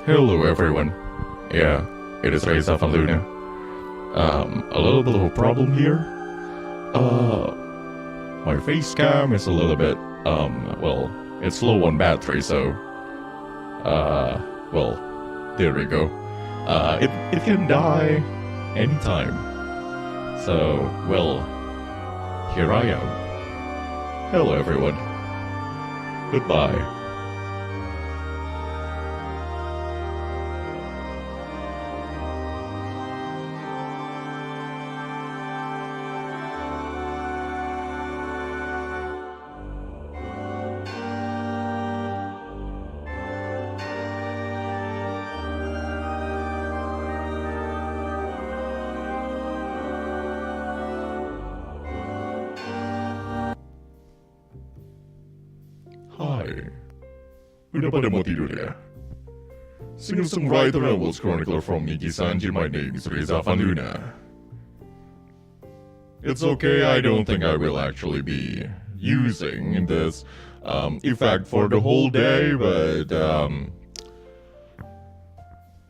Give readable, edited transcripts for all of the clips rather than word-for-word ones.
Hello everyone. Yeah, it is Reza Avanluna. A little bit of a problem here. My face cam is a little bit, well, it's low on battery, so, well, there we go. It can die anytime. So, well, here I am. Hello everyone. Goodbye. Hi. Udah pada mau tidur ya? Singer-songwriter and world's chronicler from NIJISANJI, my name is Reza Avanluna. It's okay, I don't think I will actually be using this effect for the whole day, but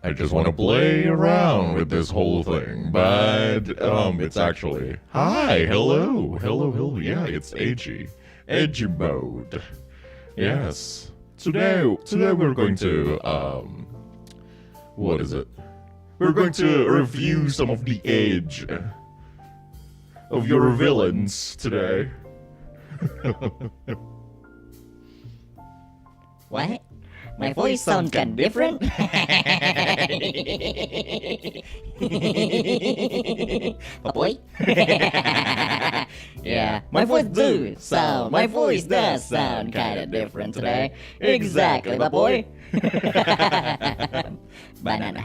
I just want to play around with this whole thing, but it's actually... Hi, hello, yeah, it's Edgy. Edgy mode. Yes. Today we're going to what is it? We're going to review some of the age of your villains today. What? My voice sounds kind of different? Boy? Yeah, my voice does sound kind of different today. Exactly, my boy. Banana.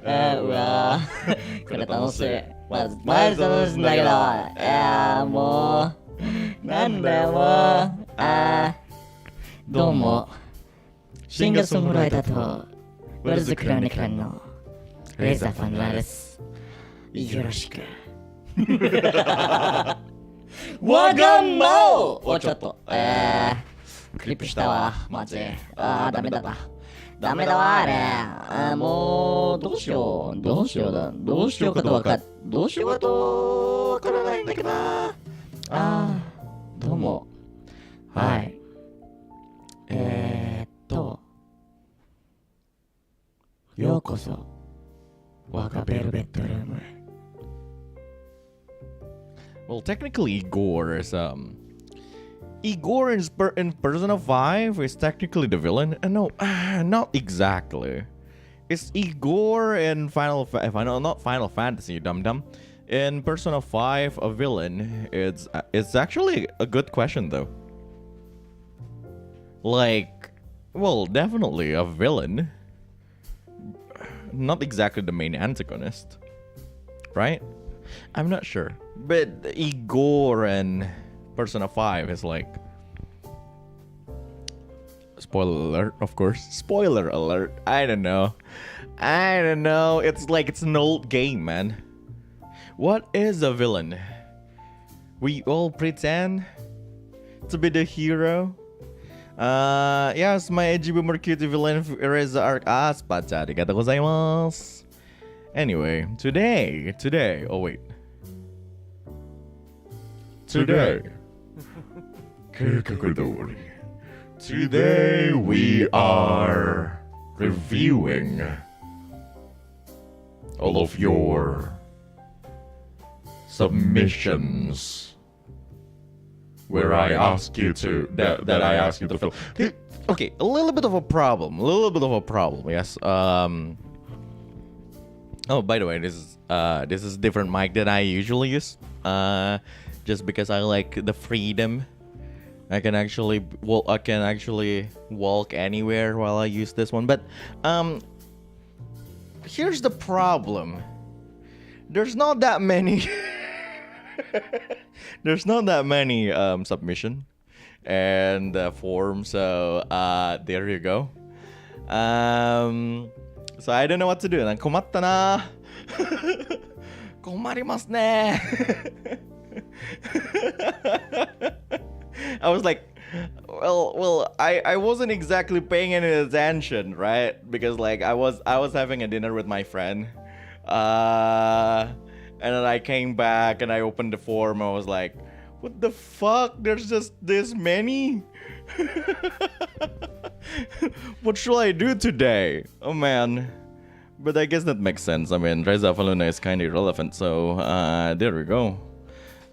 Well, これ楽しい。まず楽しいんだけど、もう、なんだよもう、どうも、シンガーソングライターとワルズクロニクランのレーザーファンラです。よろしく。わがまおちょっと、クリップしたわ、マジ。ダメだわ、あれ。もう、どうしようかとわからないんだけどな。どうも。はい。ようこそ我がベルベットルームへ。 Well, technically, Igor in Persona 5 is technically the villain. No, not exactly. It's Igor in not Final Fantasy, dum. In Persona 5, a villain. It's actually a good question though. Like, well, definitely a villain. Not exactly the main antagonist, right? I'm not sure. But Igor and Persona 5 is like... Spoiler alert, of course. Spoiler alert. I don't know. It's like it's an old game, man. What is a villain? We all pretend to be the hero. Yes, my edgy boomer cutie villain Reza arc aspacha. Arigatou gozaimasu. Anyway, today. Oh wait. Today we are reviewing all of your submissions. Where I ask you to that I ask you to fill. Okay, a little bit of a problem. Yes. Oh, by the way, this is different mic than I usually use. Just because I like the freedom. I can actually walk anywhere while I use this one. But here's the problem. There's not that many. There's not that many submission and forms, so there you go. So I don't know what to do. 困ったな。困りますね。I was like, Well, I wasn't exactly paying any attention, right? Because like I was having a dinner with my friend, and then I came back and I opened the form. I was like, what the fuck? There's just this many. What should I do today? Oh man. But I guess that makes sense. I mean, Reza Avanluna is kind of irrelevant, so there we go.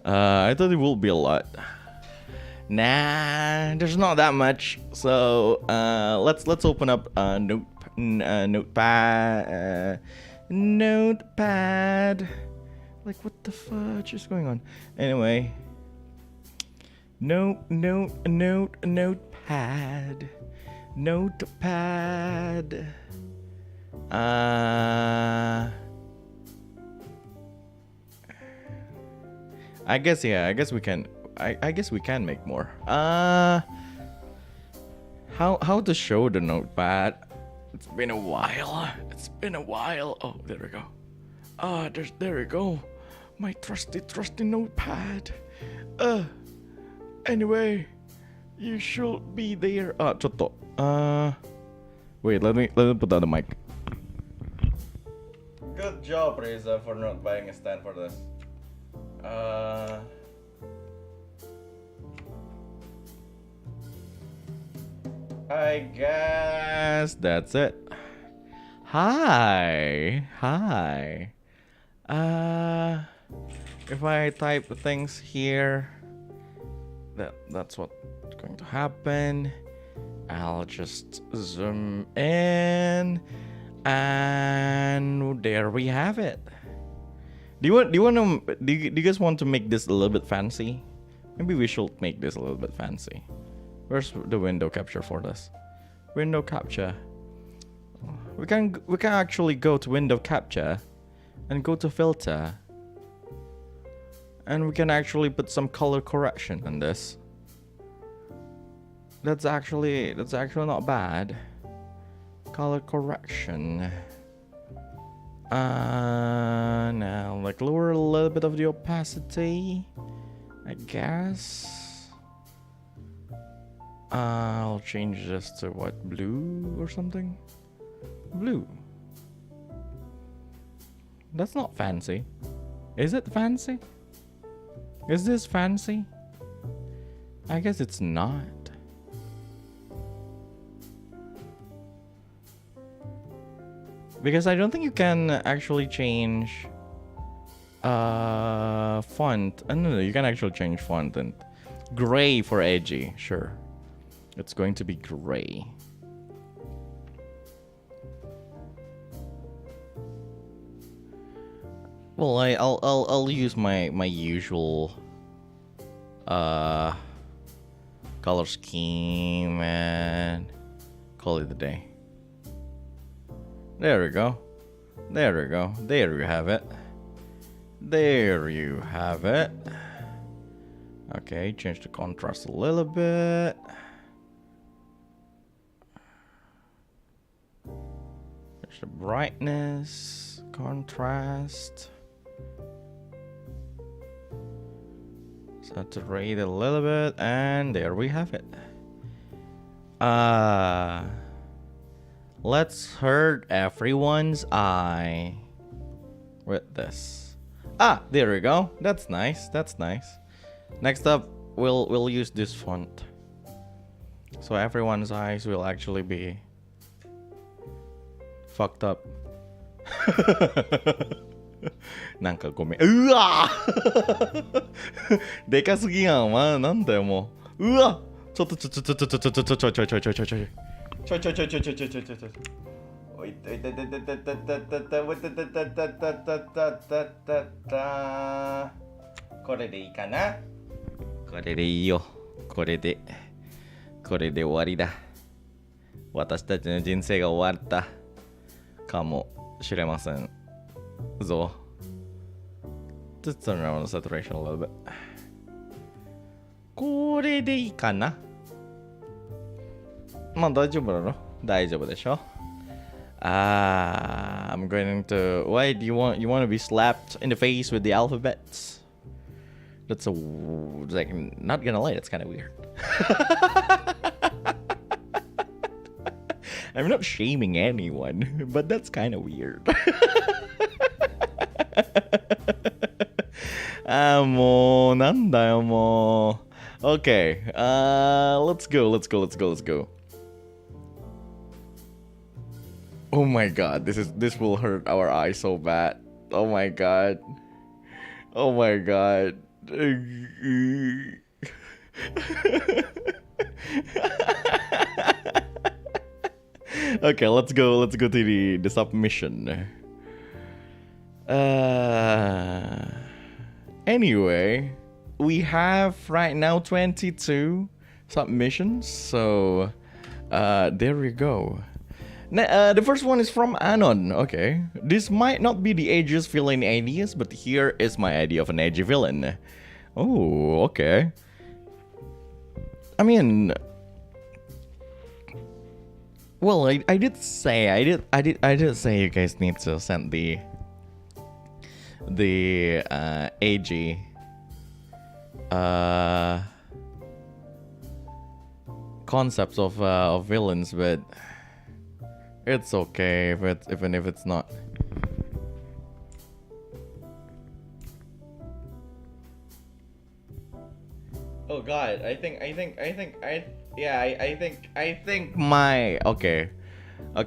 I thought it would be a lot. Nah, there's not that much. So let's open up notepad. Notepad. Like what the fudge is going on? Anyway, notepad. Notepad. I guess we can. I guess we can make more. How to show the notepad? It's been a while. Oh, there we go. There we go. My trusty notepad. Anyway, you should be there. ちょっと wait, let me put down the mic. Good job, Reza, for not buying a stand for this. I guess that's it. Hi. If I type things here, that's what's going to happen. I'll just zoom in, and there we have it. Do you guys want to make this a little bit fancy? Maybe we should make this a little bit fancy. Where's the window capture for this? Window capture. We can actually go to window capture and go to filter, and we can actually put some color correction on this. That's actually not bad. Color correction. Now like lower a little bit of the opacity, I guess. I'll change this to what, blue or something? Blue. That's not fancy. Is it fancy? Is this fancy? I guess it's not. Because I don't think you can actually change font. No, you can actually change font and gray for edgy. Sure, it's going to be gray. Well, I'll use my usual color scheme and call it a day. There we go. There we go. There you have it. There you have it. Okay, change the contrast a little bit. Change the brightness, contrast. Saturate a little bit, and there we have it. Let's hurt everyone's eye with this. There we go. That's nice. That's nice. Next up, we'll use this font, so everyone's eyes will actually be fucked up. なんかごめん。うわでかすぎやん。まあなんだよもう。うわちょっとちょおいていてててててててこれでいいかな。これでいいよ。これで終わりだ。私たちの人生が終わったかもしれませんぞ。Just turn around the saturation a little bit. これでいいかな。まあ大丈夫だろ。大丈夫でしょ。I'm going to. Why do you want to be slapped in the face with the alphabets? That's like, not gonna lie, it's kind of weird. I'm not shaming anyone, but that's kind of weird. Mo, なんだよもう. Okay, let's go. Oh my god, this will hurt our eyes so bad. Oh my god. Okay, let's go to the submission. Anyway, we have right now 22 submissions, so there we go. The first one is from Anon. Okay, this might not be the edgiest villain ideas, but here is my idea of an edgy villain. Oh, okay. I mean, well, I did say you guys need to send the edgy concepts of villains, but it's okay even if it's not. Oh god, I think my okay,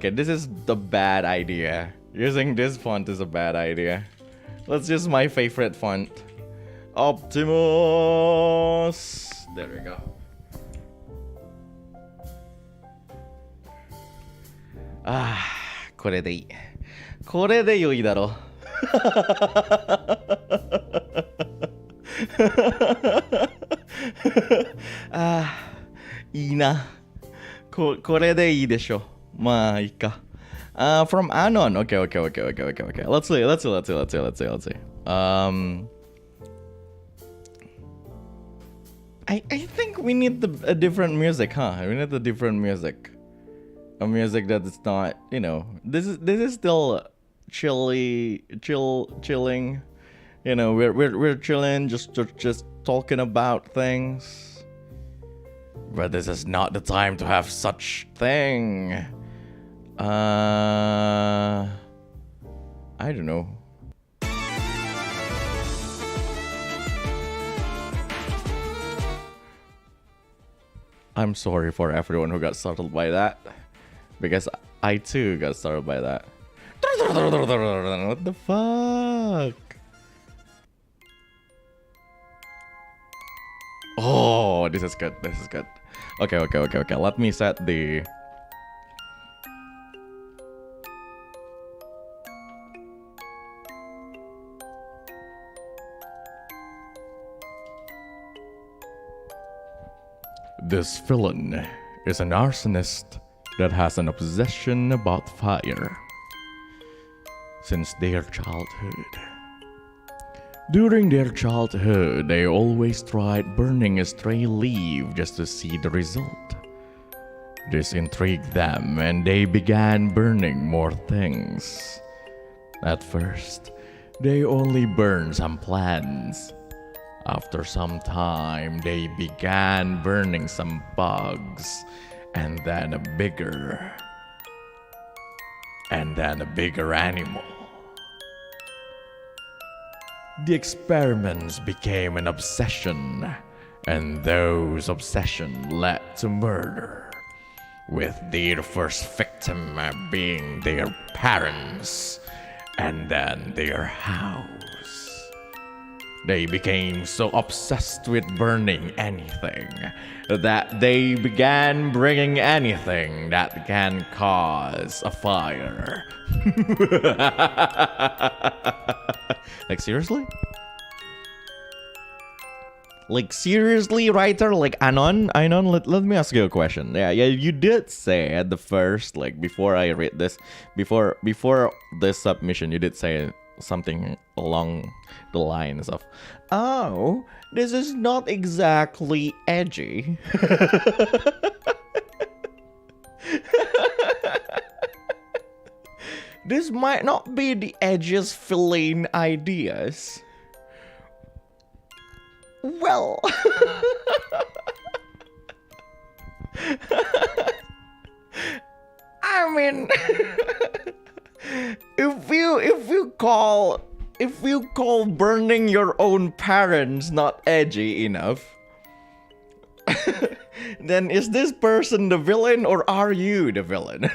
this is the bad idea. Using this font is a bad idea. Let's use my favorite font, Optimus. There we go. Ah, これでいい。これで良いだろう。あー、いいな。これでいいでしょ。まあいいか。From Anon. Okay. Let's see. I think we need a different music, huh? We need a different music. A music that is not, you know, this is still chilling. You know, we're chilling, just talking about things. But this is not the time to have such thing. I don't know. I'm sorry for everyone who got startled by that, because I too got startled by that. What the fuck? Oh, this is good. Okay. Let me set the... This villain is an arsonist that has an obsession about fire since their childhood. During their childhood, they always tried burning a stray leaf just to see the result. This intrigued them, and they began burning more things. At first, they only burned some plants. After some time, they began burning some bugs, and then a bigger animal. The experiments became an obsession, and those obsessions led to murder, with their first victim being their parents, and then their house. They became so obsessed with burning anything that they began bringing anything that can cause a fire. Like seriously? Like seriously, writer? Like Anon, let me ask you a question. Yeah, you did say at the first, like before I read this, before this submission, you did say something along the lines of, oh, this is not exactly edgy. This might not be the edgiest villain ideas. Well, I mean, if you call burning your own parents not edgy enough, then is this person the villain or are you the villain?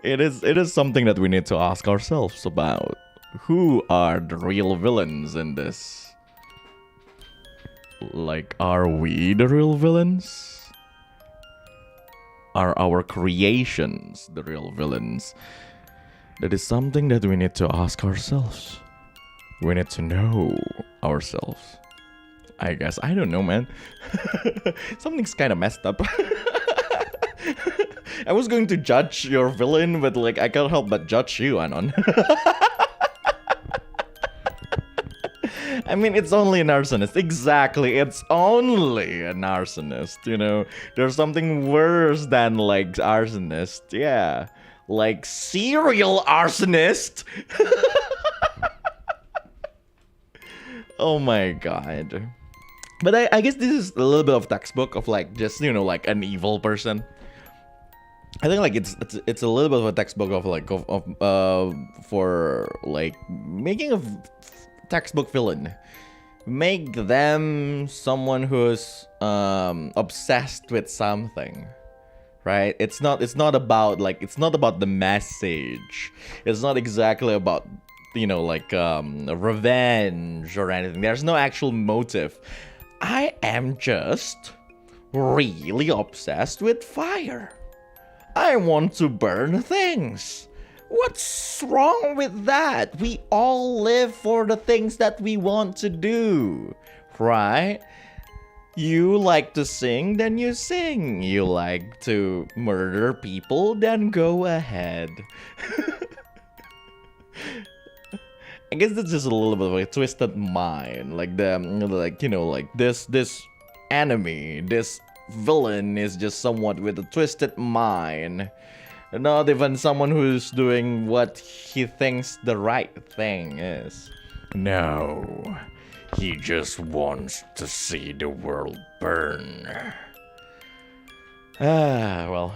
It is something that we need to ask ourselves about. Who are the real villains in this? Like, are we the real villains? Are our creations the real villains? That is something that we need to ask ourselves. We need to know ourselves. I guess. I don't know, man. Something's kind of messed up. I was going to judge your villain, but like I can't help but judge you, Anon. I mean, it's only an arsonist. Exactly, it's only an arsonist, you know? There's something worse than, like, arsonist, yeah. Like, serial arsonist? Oh my god. But I guess this is a little bit of textbook of, like, just, you know, like, an evil person. I think, like, it's a little bit of a textbook of, like, for, like, making a textbook villain. Make them someone who's obsessed with something, right? It's not about the message. It's not exactly about, you know, like revenge or anything. There's no actual motive. I am just really obsessed with fire. I want to burn things. What's wrong with that? We all live for the things that we want to do, right? You like to sing, then you sing. You like to murder people, then go ahead. I guess that's just a little bit of a twisted mind. Like this enemy, this villain is just someone with a twisted mind. Not even someone who's doing what he thinks the right thing is. No, he just wants to see the world burn. Ah, well.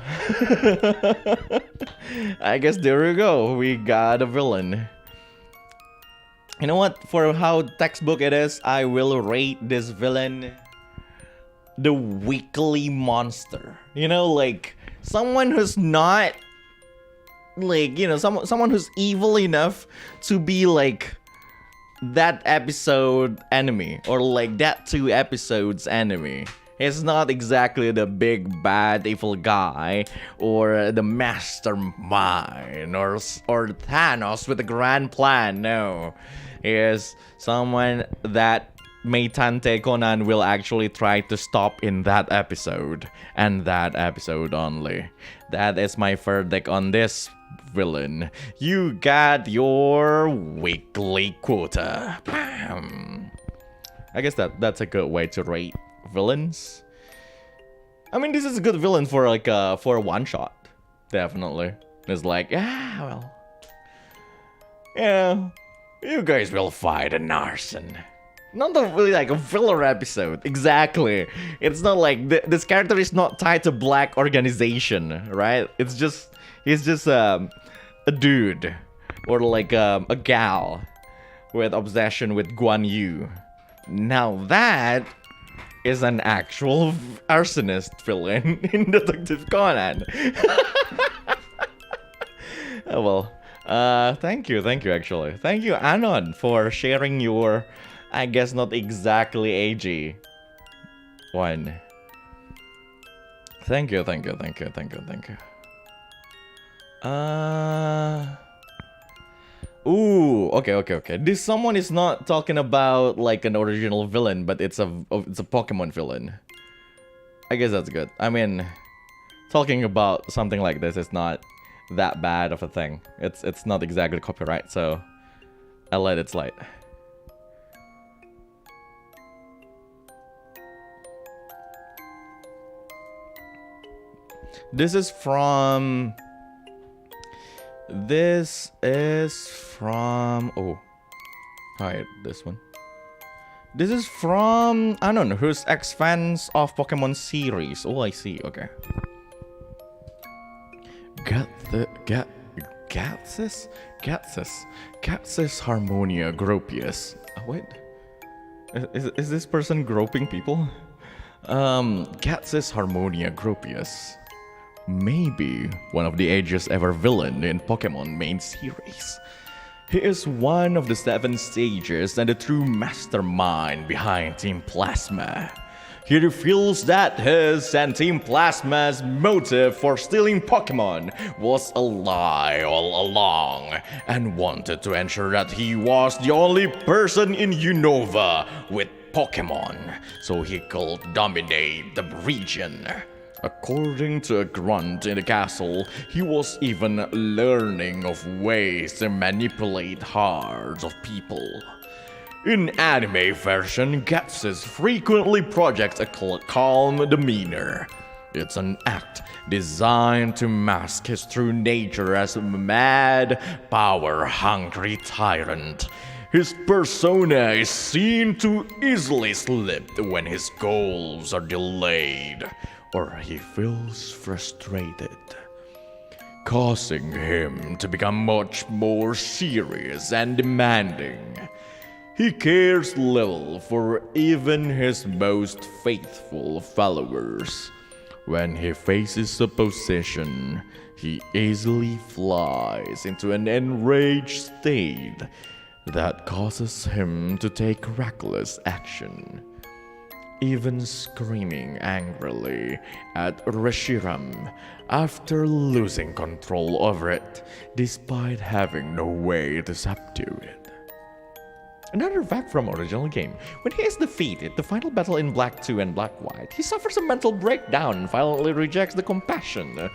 I guess there we go. We got a villain. You know what? For how textbook it is, I will rate this villain the weekly monster. You know, like someone who's not, like, you know, someone who's evil enough to be like that episode enemy, or like that 2 episodes enemy. He's not exactly the big bad evil guy, or the mastermind, or Thanos with a grand plan. No, he is someone that Meitante Conan will actually try to stop in that episode, and that episode only. That is my verdict on this villain. You got your weekly quota. Bam. I guess that's a good way to rate villains. I mean, this is a good villain for like for a one shot. Definitely. It's like, well, yeah, you guys will fight an arson. Not really like a filler episode. Exactly. It's not like this character is not tied to black organization, right? He's just a dude, or like a gal with obsession with Guan Yu. Now that is an actual arsonist villain in Detective Conan. Oh well. Thank you actually. Thank you, Anon, for sharing your, I guess not exactly AG one. Thank you. Ooh, okay. This someone is not talking about like an original villain, but it's a Pokemon villain. I guess that's good. I mean, talking about something like this is not that bad of a thing. It's not exactly copyright, so I'll let it slide. This is from This is from hide this one. This is from Anon, who's ex-fans of Pokemon series. Oh, I see. Okay. Gatsis Harmonia Gropius. Wait. Is this person groping people? Gatsis Harmonia Gropius. Maybe one of the edgiest ever villain in Pokemon main series. He is one of the 7 sages and the true mastermind behind Team Plasma. He reveals that his and Team Plasma's motive for stealing Pokemon was a lie all along, and wanted to ensure that he was the only person in Unova with Pokemon, so he could dominate the region. According to a grunt in the castle, he was even learning of ways to manipulate hearts of people. In anime version, Gatsis frequently projects a calm demeanor. It's an act designed to mask his true nature as a mad, power-hungry tyrant. His persona is seen to easily slip when his goals are delayed, or he feels frustrated, causing him to become much more serious and demanding. He cares little for even his most faithful followers. When he faces opposition, he easily flies into an enraged state that causes him to take reckless action, even screaming angrily at Reshiram after losing control over it, despite having no way to subdue it. Another fact from original game: when he is defeated, the final battle in Black 2 and Black White, he suffers a mental breakdown and violently rejects the compassion.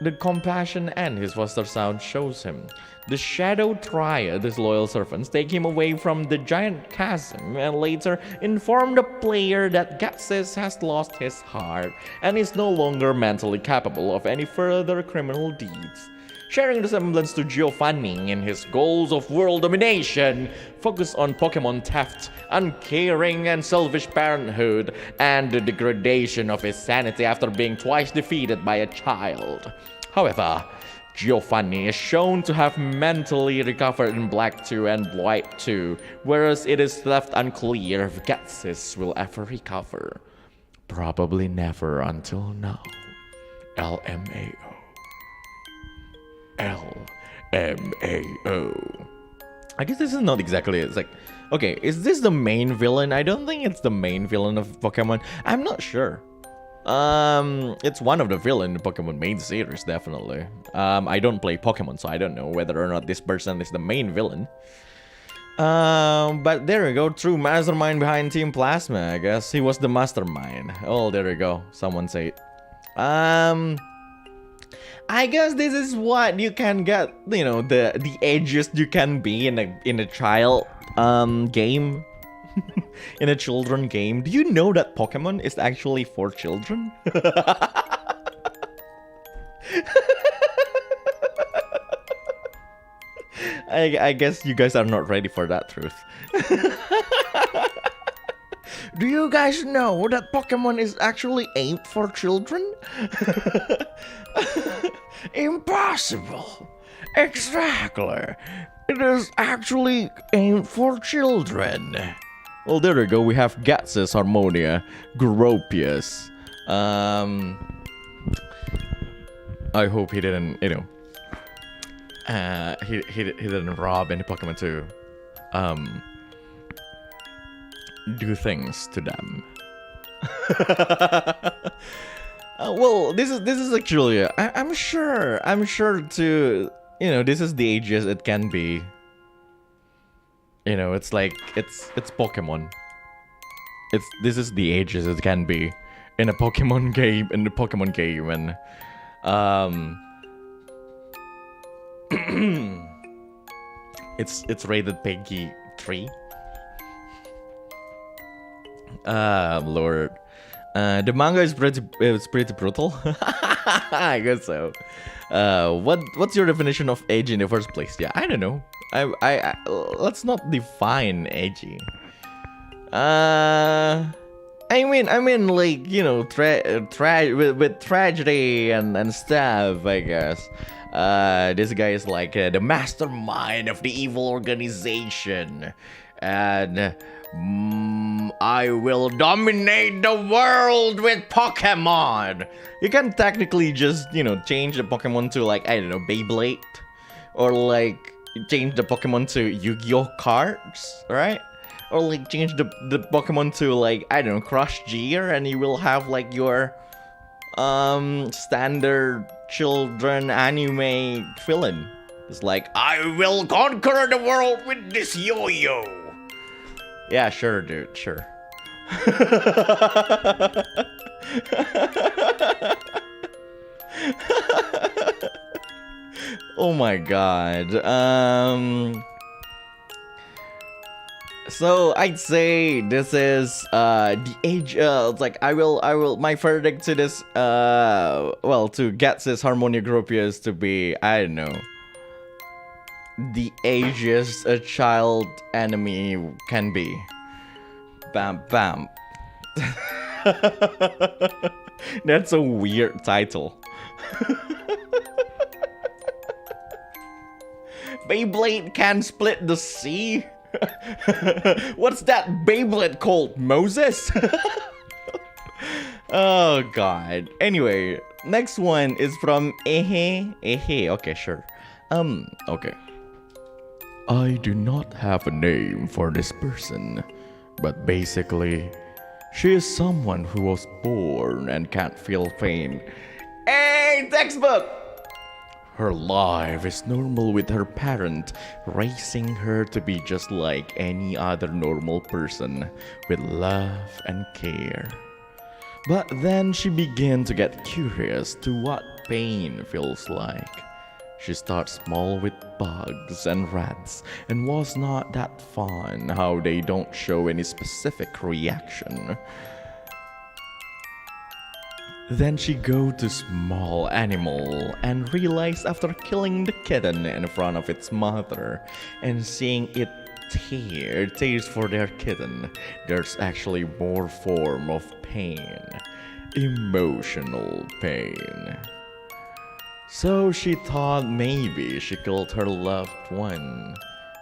The compassion and his foster sound shows him. The Shadow Triad, his loyal servants, take him away from the giant chasm and later inform the player that Gatsis has lost his heart and is no longer mentally capable of any further criminal deeds. Sharing the semblance to Giovanni in his goals of world domination, focus on Pokemon theft, uncaring and selfish parenthood, and the degradation of his sanity after being twice defeated by a child. However, Giovanni is shown to have mentally recovered in Black 2 and White 2, whereas it is left unclear if Gatsis will ever recover. Probably never until now. LMAO. LMAO. I guess this is not exactly it. It's like, okay, is this the main villain? I don't think it's the main villain of Pokemon. I'm not sure. It's one of the villain in the Pokemon main series, definitely. I don't play Pokemon, so I don't know whether or not this person is the main villain. But there we go, true mastermind behind Team Plasma, I guess. He was the mastermind. Oh, there we go. Someone say it. I guess this is what you can get, you know, the edgiest you can be in a child game. In a children game. Do you know that Pokemon is actually for children? I guess you guys are not ready for that truth. Do you guys know that Pokemon is actually aimed for children? Impossible. Exactly. It is actually aimed for children. Well, there we go. We have Gatsis Harmonia, Gropius. I hope he didn't, you know, he didn't rob any Pokemon to do things to them. Well, this is actually I'm sure to, you know, this is the ages it can be. You know, it's like it's Pokemon. This is the ages it can be in a Pokemon game, and it's rated PEGI 3. Lord. The manga is pretty brutal. I guess so. What's your definition of edgy in the first place? Yeah, I don't know. I let's not define edgy. I mean, like, you know, with tragedy and stuff, I guess. This guy is like the mastermind of the evil organization, and I will dominate the world with Pokemon. You can technically just, you know, change the Pokemon to, like, I don't know, Beyblade, or like change the Pokemon to Yu-Gi-Oh cards, right? Or like change the Pokemon to, like, I don't know, Crush Gear, and you will have like your standard children anime villain. It's like, I will conquer the world with this yo-yo. Yeah, sure, dude, sure. Oh my god. So I'd say this is the age. It's like I will. My verdict to this, well, to get this Harmonia Groupius to be, I don't know, the ageist a child enemy can be. Bam bam. That's a weird title. Beyblade can split the sea. What's that Beyblade called? Moses? Oh god. Anyway, next one is from Ehe. Okay, sure. Okay. I do not have a name for this person, but basically, she is someone who was born and can't feel pain. Hey, textbook! Her life is normal with her parent raising her to be just like any other normal person with love and care. But then she began to get curious to what pain feels like. She starts small with bugs and rats and was not that fun how they don't show any specific reaction. Then she go to small animal and realize after killing the kitten in front of its mother and seeing it tears for their kitten, there's actually more form of pain, emotional pain. So she thought maybe she killed her loved one.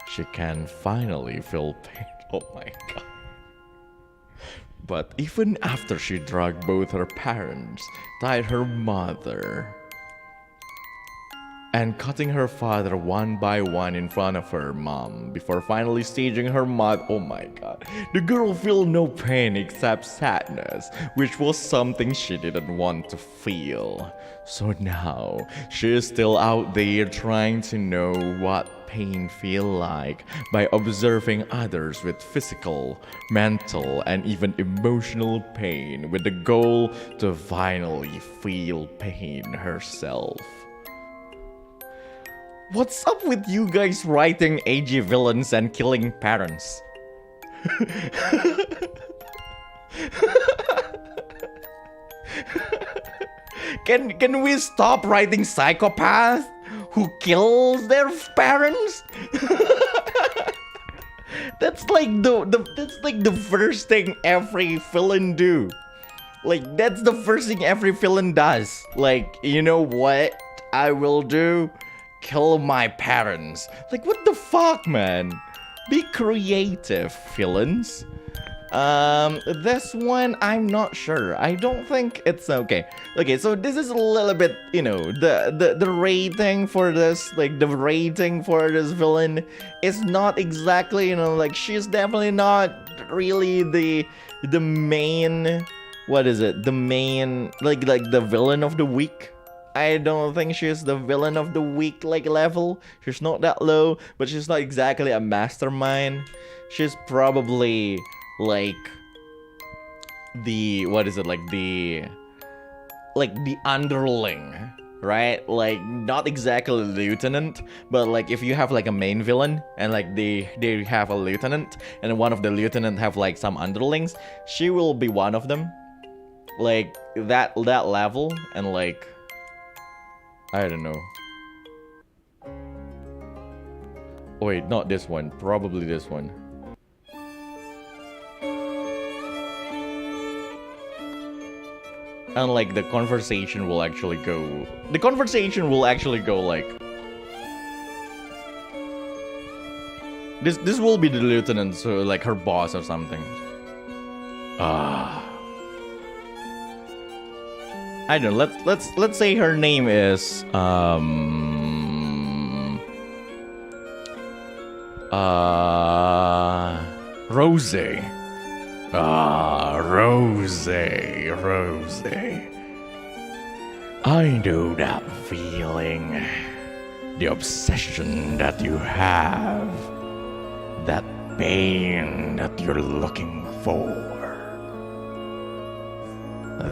She can finally feel pain. Oh my god. But even after she drugged both her parents, tied her mother, and cutting her father one by one in front of her mom before finally staging her mother. Oh my god. The girl felt no pain except sadness, which was something she didn't want to feel. So now, she is still out there trying to know what pain feel like by observing others with physical, mental, and even emotional pain with the goal to finally feel pain herself. What's up with you guys writing edgy villains and killing parents? Can we stop writing psychopath who kills their parents? That's like the first thing every villain do. Like, that's the first thing every villain does. Like, you know what I will do? Kill my parents. Like, what the fuck, man? Be creative, villains. This one, I'm not sure. I don't think it's okay. Okay, so this is a little bit, you know, the rating for this, like, the rating for this villain is not exactly, you know, like, she's definitely not really the main, what is it? The main, like the villain of the week. I don't think she's the villain of the week, like, level. She's not that low, but she's not exactly a mastermind. She's probably like the, what is it, like the underling, right? Like, not exactly a lieutenant, but like if you have like a main villain and like they have a lieutenant and one of the lieutenant have like some underlings, she will be one of them, like that level. And like, I don't know. Oh, wait, not this one. Probably this one. And like the conversation will actually go. The conversation will actually go like. This will be the lieutenant, so like her boss or something. I don't know. Let's say her name is Rosie. Rosie. I know that feeling. The obsession that you have. That pain that you're looking for.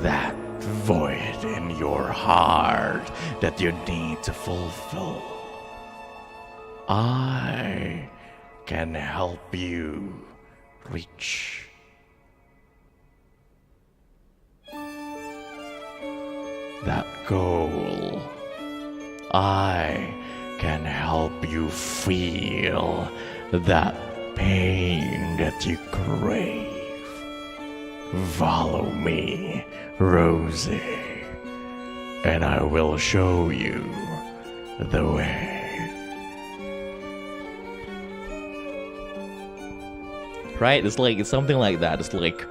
That void in your heart that you need to fulfill. I can help you reach that goal. I can help you feel that pain that you crave. Follow me, Rosie, and I will show you the way. Right? It's like, it's something like that. It's like,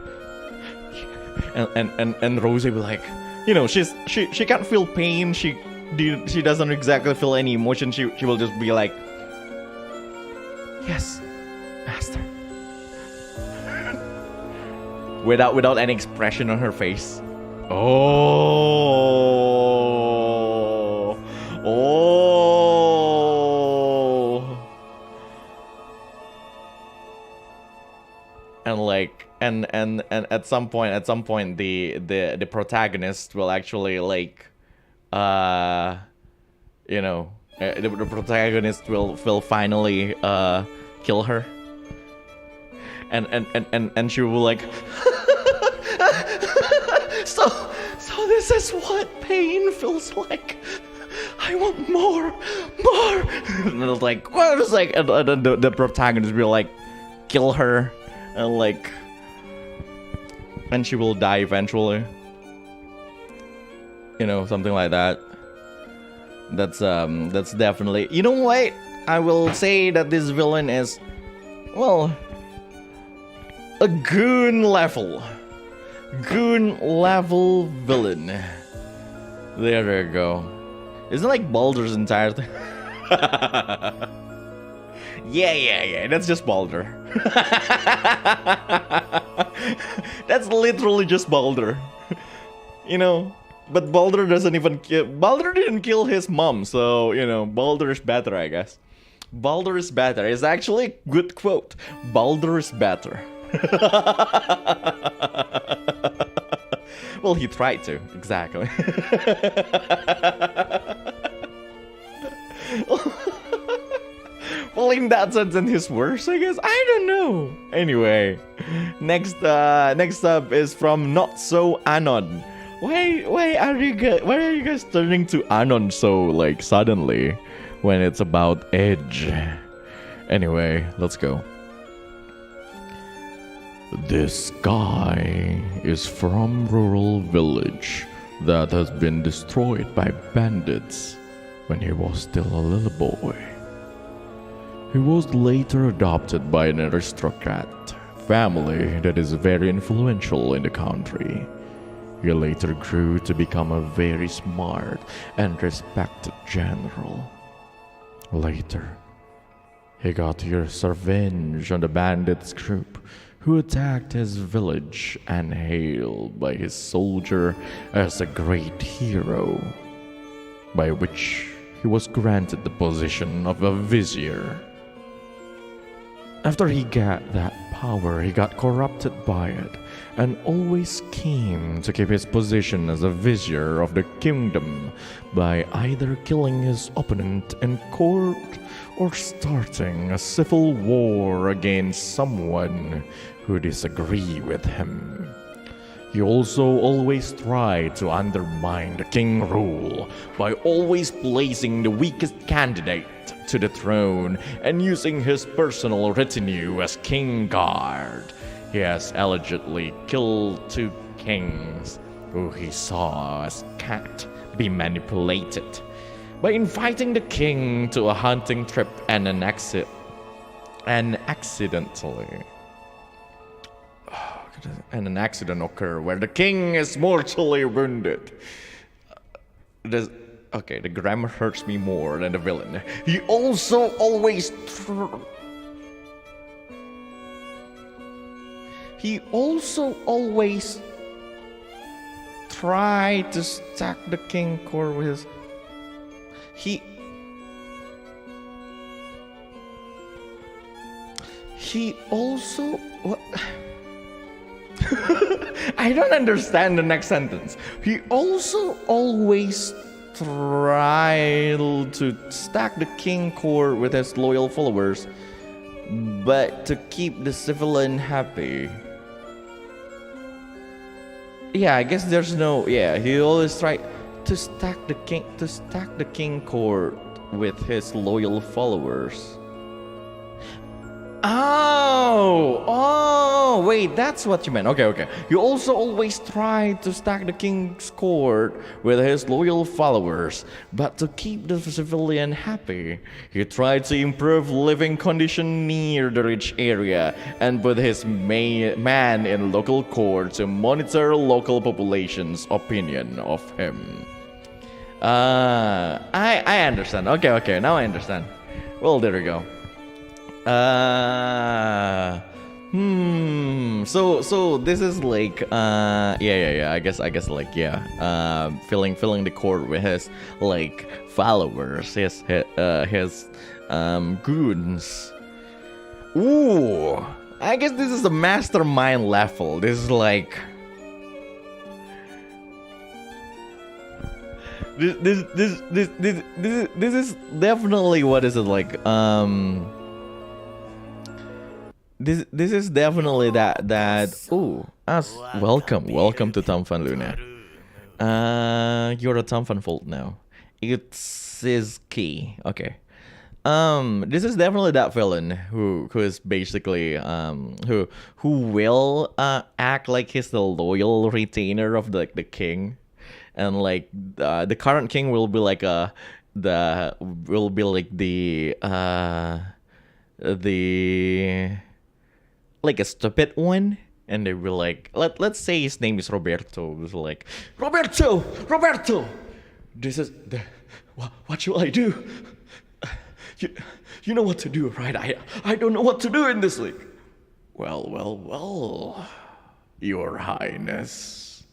and Rosie will like, you know, she can't feel pain. She doesn't exactly feel any emotion. She will just be like, yes, master. Without any expression on her face. Oh. And like and at some point the protagonist will actually like you know, the protagonist will finally kill her. And she will like so this is what pain feels like. I want more. And it's like, what? It's like, and the protagonist will like kill her, and like, and she will die eventually. You know, something like that. That's definitely. You know what? I will say that this villain is, well, a goon level villain. There you go. Isn't it like Baldur's entire thing? Yeah. That's just Baldur. That's literally just Baldur. You know, but Baldur doesn't even kill. Baldur didn't kill his mom, so you know, Baldur is better, I guess. Baldur is better. It's actually a good quote. Baldur is better. Well, he tried to, exactly. Well, in that sense, and his worse, I guess. I don't know. Anyway, next up is from Not So Anon. Why are you guys turning to Anon so like suddenly when it's about Edge? Anyway, let's go. This guy is from rural village that has been destroyed by bandits when he was still a little boy. He was later adopted by an aristocrat family that is very influential in the country. He later grew to become a very smart and respected general. Later, he got his revenge on the bandits group who attacked his village and hailed by his soldier as a great hero, by which he was granted the position of a vizier. After he got that power, he got corrupted by it and always came to keep his position as a vizier of the kingdom by either killing his opponent in court or starting a civil war against someone who disagreed with him. He also always tried to undermine the king rule by always placing the weakest candidate to the throne and using his personal retinue as king guard. He has allegedly killed 2 kings who he saw as can't be manipulated by inviting the king to a hunting trip and an accident occur where the king is mortally wounded. Okay, the grammar hurts me more than the villain. He also always tried to stack the king core with his. He also what? I don't understand the next sentence. He also always tried to stack the king core with his loyal followers, but to keep the civilian happy. Yeah, I guess there's no. Yeah, he always tried to stack the king core with his loyal followers. Oh, wait, that's what you meant. Okay. You also always tried to stack the king's court with his loyal followers, but to keep the civilian happy, he tried to improve living condition near the rich area and put his man in local court to monitor local population's opinion of him. I understand. Okay, now I understand. Well, there we go. So this is like yeah. I guess like filling the court with his like followers, his goons. Ooh, I guess this is the mastermind level. This is like this is definitely what is it like This is definitely that. Ooh, us. Welcome to Avanluna. You're a Avanfold now. It's his key. Okay. This is definitely that villain who is basically who will act like he's the loyal retainer of the king, and like the current king will be like the like a stupid one, and they were like, let's say his name is Roberto. It was like, Roberto, this is what should I do? You know what to do, right? I don't know what to do in this league. Well, Your Highness,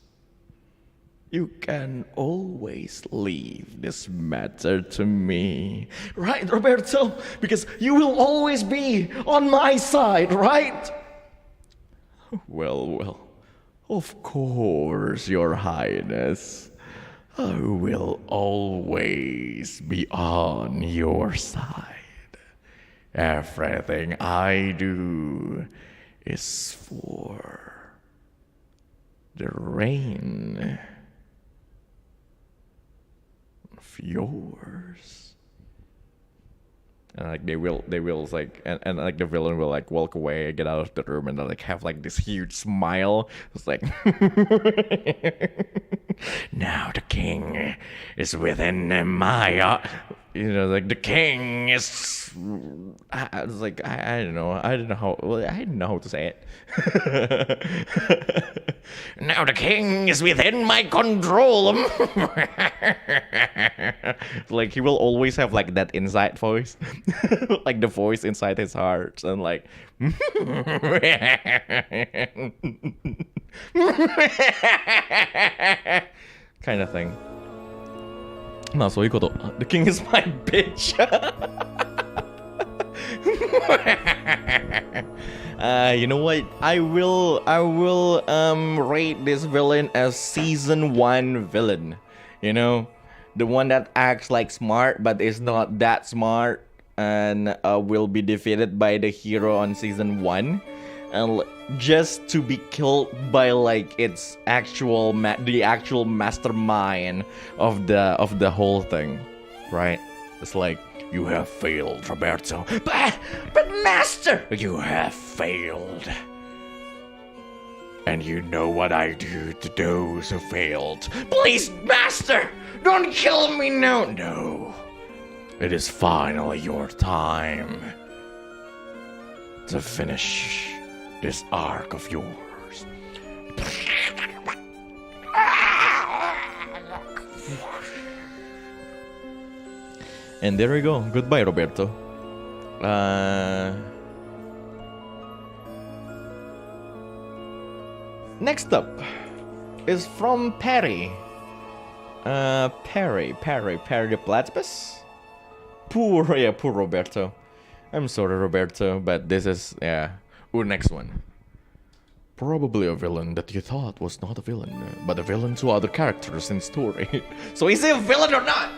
you can always leave this matter to me. Right, Roberto? Because you will always be on my side, right? Well, of course, Your Highness. I will always be on your side. Everything I do is for the reign of yours. And like they will like and like the villain will like walk away, get out of the room, and like have like this huge smile. It's like now the king is within my like the king is I was like I don't know how to say it. Now the king is within my control. Like he will always have like that inside voice. Like the voice inside his heart, and like kind of thing. No, そういうこと. The king is my bitch. You know what? I will rate this villain as season 1 villain. You know, the one that acts like smart but is not that smart, and will be defeated by the hero on season 1. and just to be killed by like its actual the actual mastermind of the whole thing, right? It's like, you have failed, Roberto. But master, you have failed. And you know what I do to those who failed. Please, master, don't kill me now. No. It is finally your time to finish this arc of yours. And there we go. Goodbye, Roberto. Next up is from Perry. Perry the Platypus? Poor Roberto. I'm sorry, Roberto, but this is, next one. Probably a villain that you thought was not a villain, but a villain to other characters in the story. So is he a villain or not?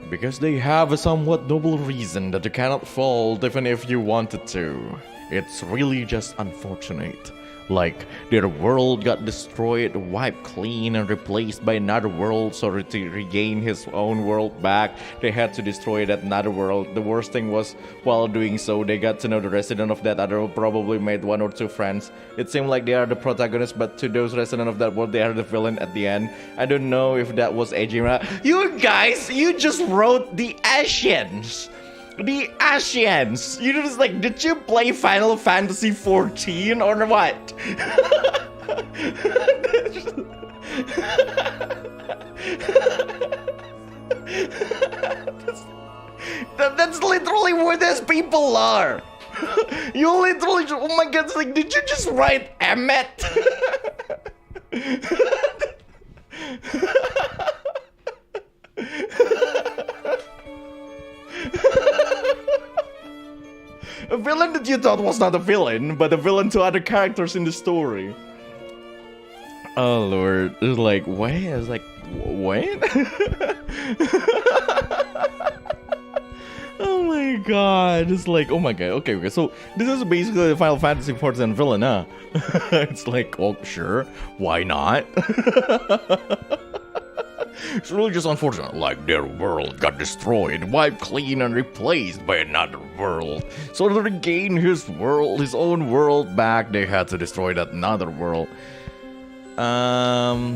Because they have a somewhat noble reason that you cannot fault even if you wanted to. It's really just unfortunate. Like, their world got destroyed, wiped clean, and replaced by another world, so to regain his own world back, they had to destroy that another world. The worst thing was, while doing so, they got to know the resident of that other world, probably made 1 or 2 friends. It seemed like they are the protagonists, but to those residents of that world, they are the villain at the end. I don't know if that was Edgy. You guys, you just wrote the Asians! The Asians! You just like, did you play Final Fantasy 14 or what? That's literally where these people are! You literally, oh my god, it's like, did you just write Emmet? A villain that you thought was not a villain, but a villain to other characters in the story. Oh lord, it's like, wait, I was like, what? Oh my god, it's like, oh my god, okay, so this is basically the Final Fantasy 14 villain, huh? It's like, oh sure, why not? It's really just unfortunate, like their world got destroyed, wiped clean and replaced by another world. So to regain his world, his own world back, they had to destroy that another world. I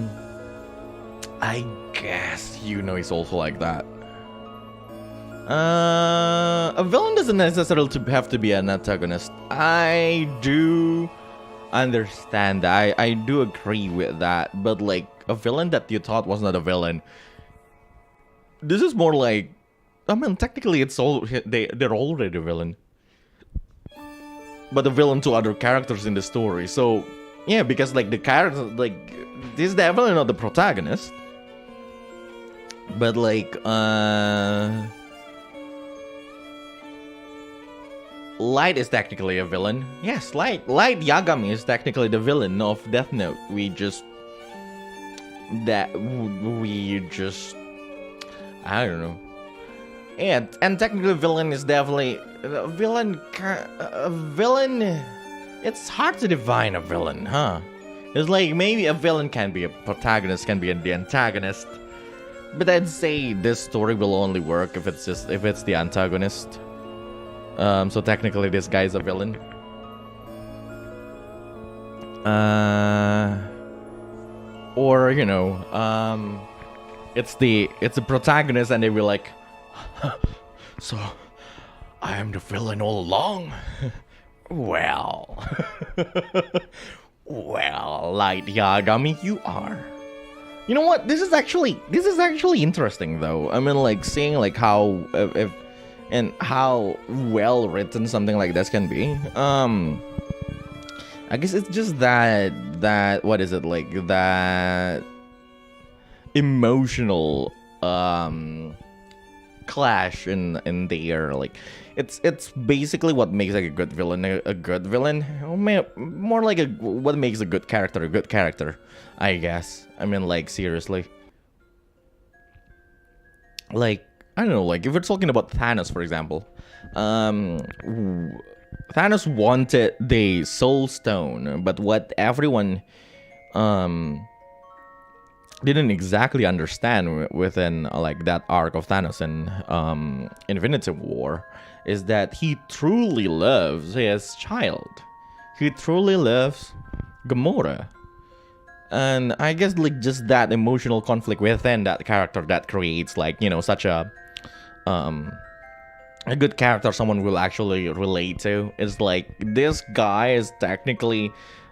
guess, you know, it's also like that. A villain doesn't necessarily have to be an antagonist. I do understand that. I do agree with that, but like, a villain that you thought was not a villain. This is more like, I mean, technically it's all, they're already a villain. But a villain to other characters in the story. So, yeah, because like the character, like, this is definitely not the protagonist. But like, Light is technically a villain. Yes, Light Yagami is technically the villain of Death Note. We just, I don't know. Yeah, and technically villain is definitely a villain. It's hard to define a villain, huh? It's like maybe a villain can be a protagonist, can be the antagonist, but I'd say this story will only work if it's the antagonist. So technically this guy's a villain. Or, you know, it's the protagonist and they were like, so I am the villain all along. Well, Light Yagami, you are. You know what? This is actually interesting though. I mean, like seeing like how and how well written something like this can be. I guess it's just that what is it, like that emotional clash in the air. Like it's basically what makes like a good villain a good villain. Or more like what makes a good character, I guess. I mean, like seriously. Like, I don't know, like if we're talking about Thanos, for example, Thanos wanted the Soul Stone, but what everyone didn't exactly understand within like that arc of Thanos and Infinity War is that he truly loves his child. He truly loves Gamora. And I guess like just that emotional conflict within that character that creates like, you know, such a good character someone will actually relate to. Is like this guy is technically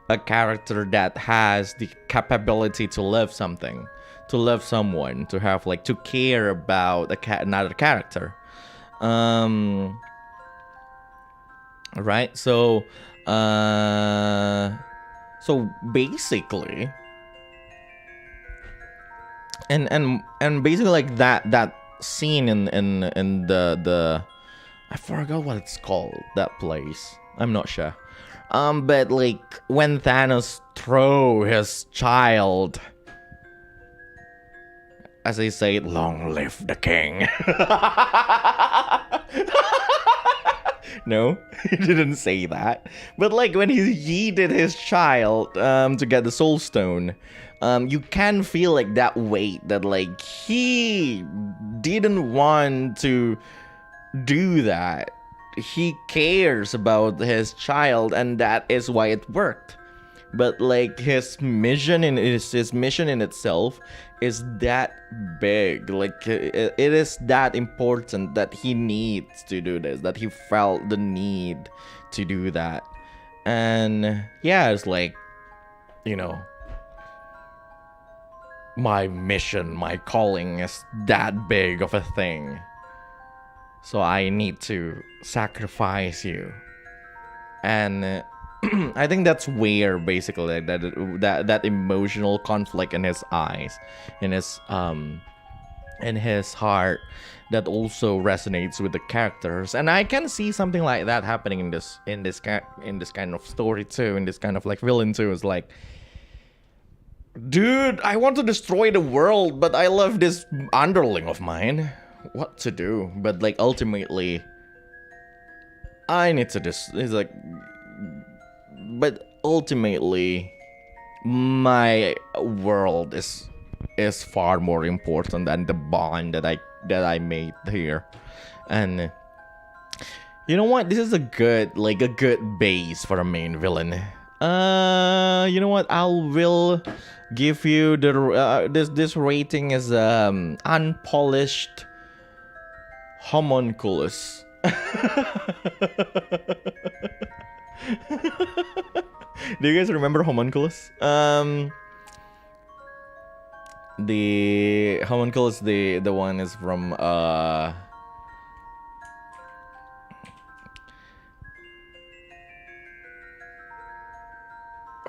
a character that has the capability to love something, to love someone, to have like to care about another character. Right? So basically and basically like that scene in the I forgot what it's called, that place. I'm not sure. But like when Thanos throw his child, as they say, long live the king. No, he didn't say that. But like when he yeeted his child to get the Soul Stone, you can feel like that weight that like he didn't want to do that. He cares about his child, and that is why it worked. But like his mission in itself is that big. Like it is that important that he needs to do this, that he felt the need to do that. And yeah, it's like, you know, my mission, my calling is that big of a thing. So I need to sacrifice you. And I think that's where basically that emotional conflict in his eyes, in his heart, that also resonates with the characters. And I can see something like that happening in this kind of story too, in this kind of like villain too. It's like, dude, I want to destroy the world, but I love this underling of mine. What to do? But like ultimately I need to just, it's like, but ultimately my world is far more important than the bond that I made here. And you know what, this is a good base for a main villain. You know what, I will give you the this rating is unpolished homunculus. Do you guys remember homunculus? The homunculus, the one is from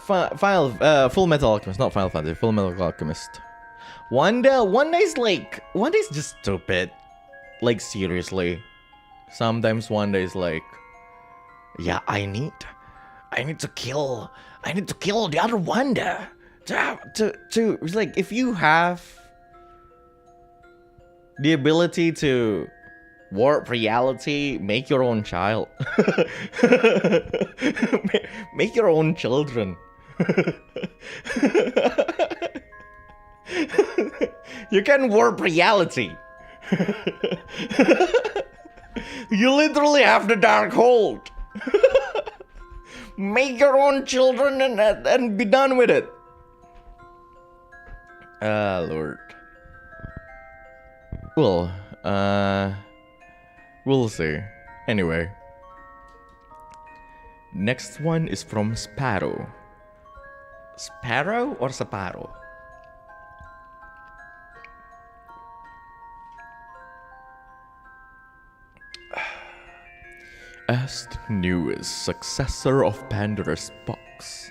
Full Metal Alchemist, not Final Fantasy, Full Metal Alchemist. Wanda is just stupid. Like seriously, sometimes Wanda is like, yeah, I need to kill the other Wanda to it's like, if you have the ability to warp reality, make your own child. Make your own children. You can warp reality. You literally have the dark hold. Make your own children and be done with it. Lord. Well, we'll see. Anyway. Next one is from Sparrow. Sparrow or Sparrow? As the newest successor of Pandora's box,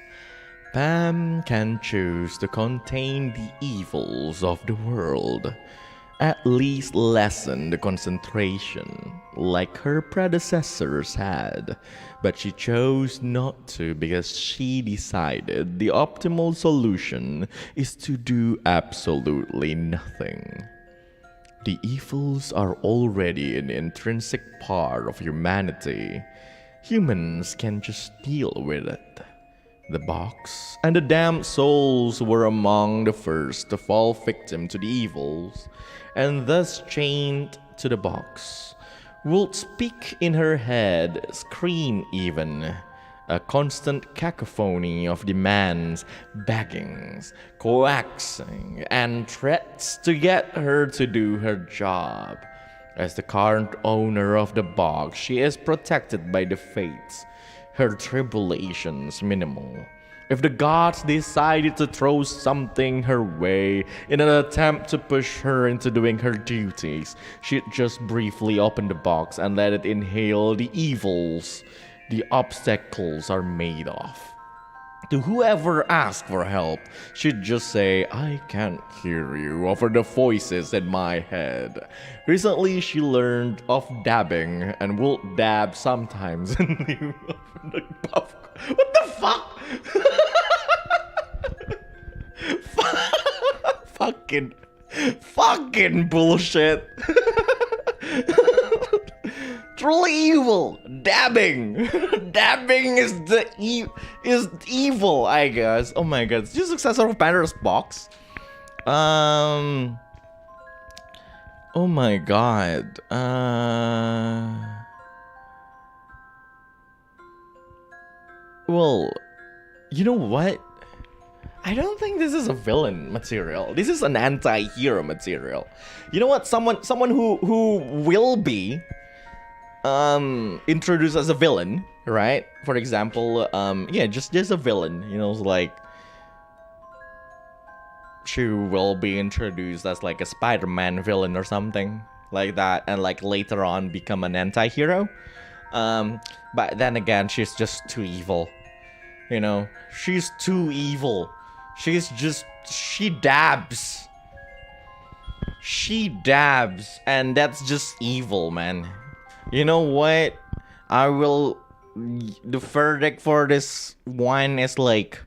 Pam can choose to contain the evils of the world, at least lessen the concentration like her predecessors had, but she chose not to because she decided the optimal solution is to do absolutely nothing. The evils are already an intrinsic part of humanity. humans can just deal with it. The box and the damned souls were among the first to fall victim to the evils, and thus chained to the box, would speak in her head, scream even, a constant cacophony of demands, beggings, coaxing, and threats to get her to do her job. As the current owner of the box, she is protected by the fates, her tribulations minimal. If the gods decided to throw something her way in an attempt to push her into doing her duties, she'd just briefly open the box and let it inhale the evils the obstacles are made of. To whoever asked for help, she'd just say, "I can't hear you," over the voices in my head. Recently, she learned of dabbing and will dab sometimes in lieu of the puff. What the fuck? Fucking bullshit. Truly evil. Dabbing. Dabbing is evil, I guess. Oh my god. Is this successor of Pandora's Box? Oh my god. Well, you know what? I don't think this is a villain material. This is an anti-hero material. You know what? Someone who will be introduced as a villain, right? For example, just a villain, you know, like she will be introduced as like a Spider-Man villain or something like that, and like later on become an anti-hero. But then again, she's just too evil. You know, she's too evil. She dabs. She dabs, and that's just evil, man. You know what? The verdict for this one is like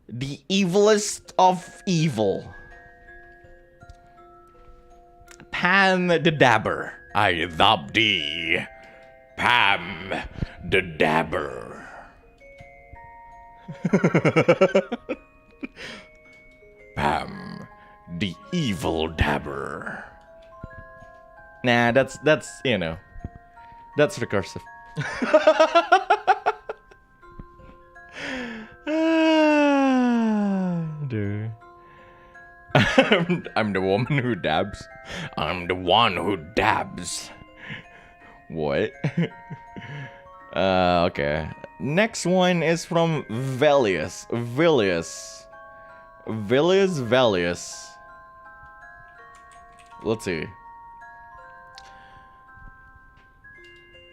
the evilest of evil. Pam the Dabber. I dab thee. Pam the Dabber. Pam the Evil Dabber. Nah, that's you know, that's recursive. Dude. I'm the woman who dabs. I'm the one who dabs. What? Okay. Next one is from Velius. Let's see.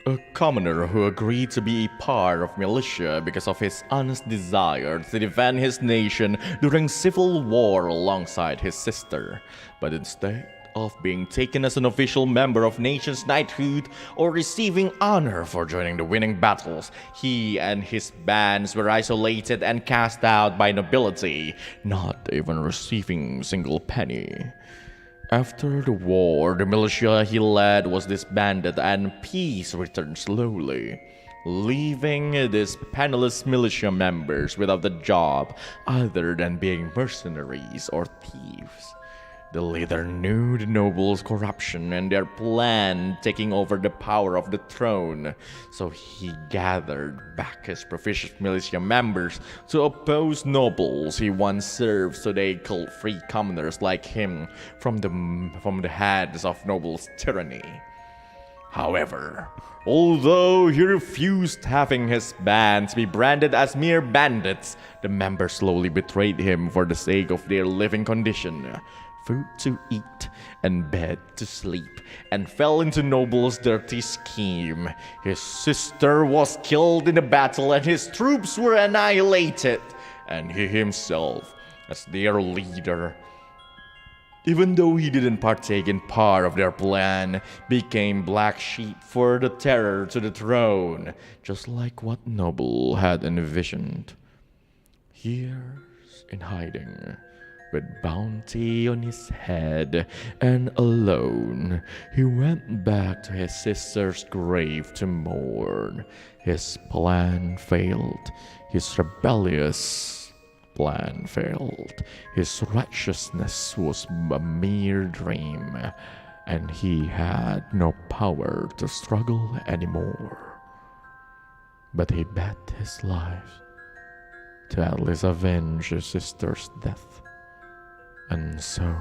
A commoner who agreed to be a part of militia because of his honest desire to defend his nation during civil war alongside his sister, but instead of being taken as an official member of nation's knighthood or receiving honor for joining the winning battles, he and his bands were isolated and cast out by nobility, not even receiving a single penny. After the war, the militia he led was disbanded and peace returned slowly, leaving these penniless militia members without a job other than being mercenaries or thieves. The leader knew the nobles' corruption and their plan taking over the power of the throne, so he gathered back his proficient militia members to oppose nobles he once served, so they could free commoners like him from the hands of nobles' tyranny. However, although he refused having his bands be branded as mere bandits, the members slowly betrayed him for the sake of their living condition. Food to eat and bed to sleep, and fell into Noble's dirty scheme. His sister was killed in the battle and his troops were annihilated, and he himself, as their leader, even though he didn't partake in part of their plan, became black sheep for the terror to the throne, just like what Noble had envisioned. Years in hiding, with bounty on his head, and alone he went back to his sister's grave to mourn. His plan failed. His rebellious plan failed. His righteousness was a mere dream, and he had no power to struggle anymore. But he bet his life to at least avenge his sister's death. And so,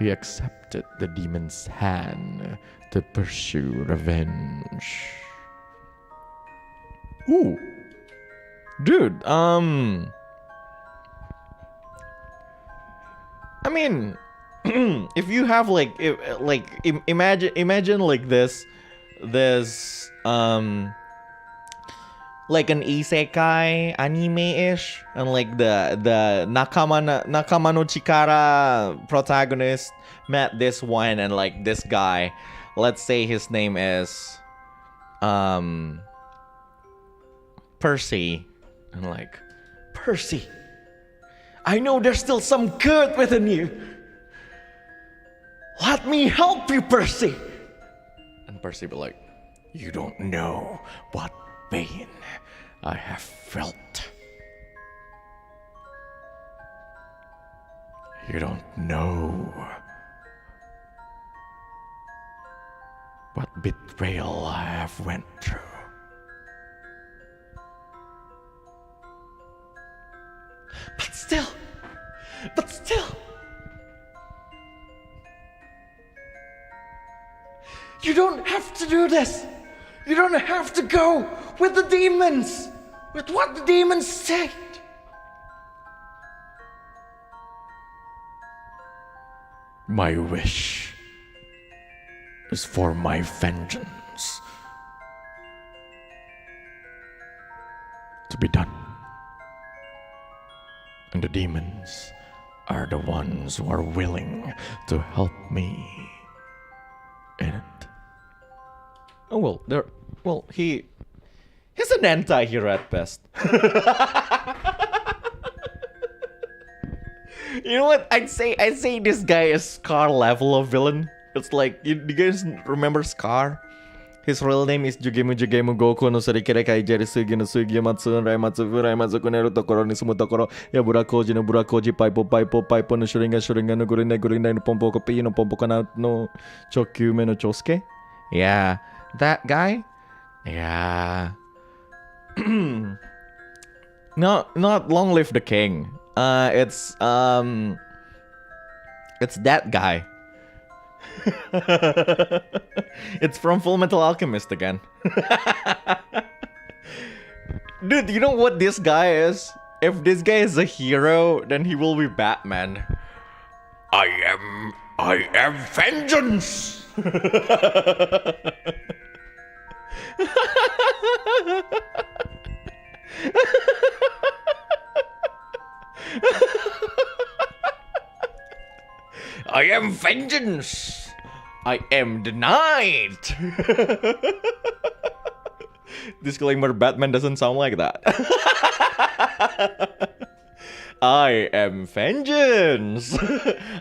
he accepted the demon's hand to pursue revenge. Ooh. Dude, I mean, if you have imagine like this, like an isekai anime-ish, and like the nakama no chikara protagonist met this one, and like this guy, let's say his name is Percy, and like, Percy, I know there's still some good within you. Let me help you, Percy. And Percy be like, you don't know what pain I have felt. You don't know what betrayal I have went through. But still, you don't have to do this. You don't have to go with the demons, with what the demons said. My wish is for my vengeance to be done. And the demons are the ones who are willing to help me in it. Oh he's an anti-hero at best. You know what? I'd say this guy is Scar level of villain. It's like, you guys remember Scar? His real name is Jugemu Goku no Sarikere Kaijeri Sugi no Sugi Matsu Raimatsu Raimatsu Kunero Tokoro Nisumu Tokoro Yaburakoji no Burakoji Paipo no Shuringa no Gurina no Pompo Kopi no Pompo Kana no Chokyume no Chosuke. Yeah, that guy? Yeah. Not Long Live the King. It's that guy. It's from Full Metal Alchemist again. Dude, you know what this guy is? If this guy is a hero, then he will be Batman. I am vengeance. I am vengeance. I am denied. Disclaimer, Batman doesn't sound like that. I am vengeance.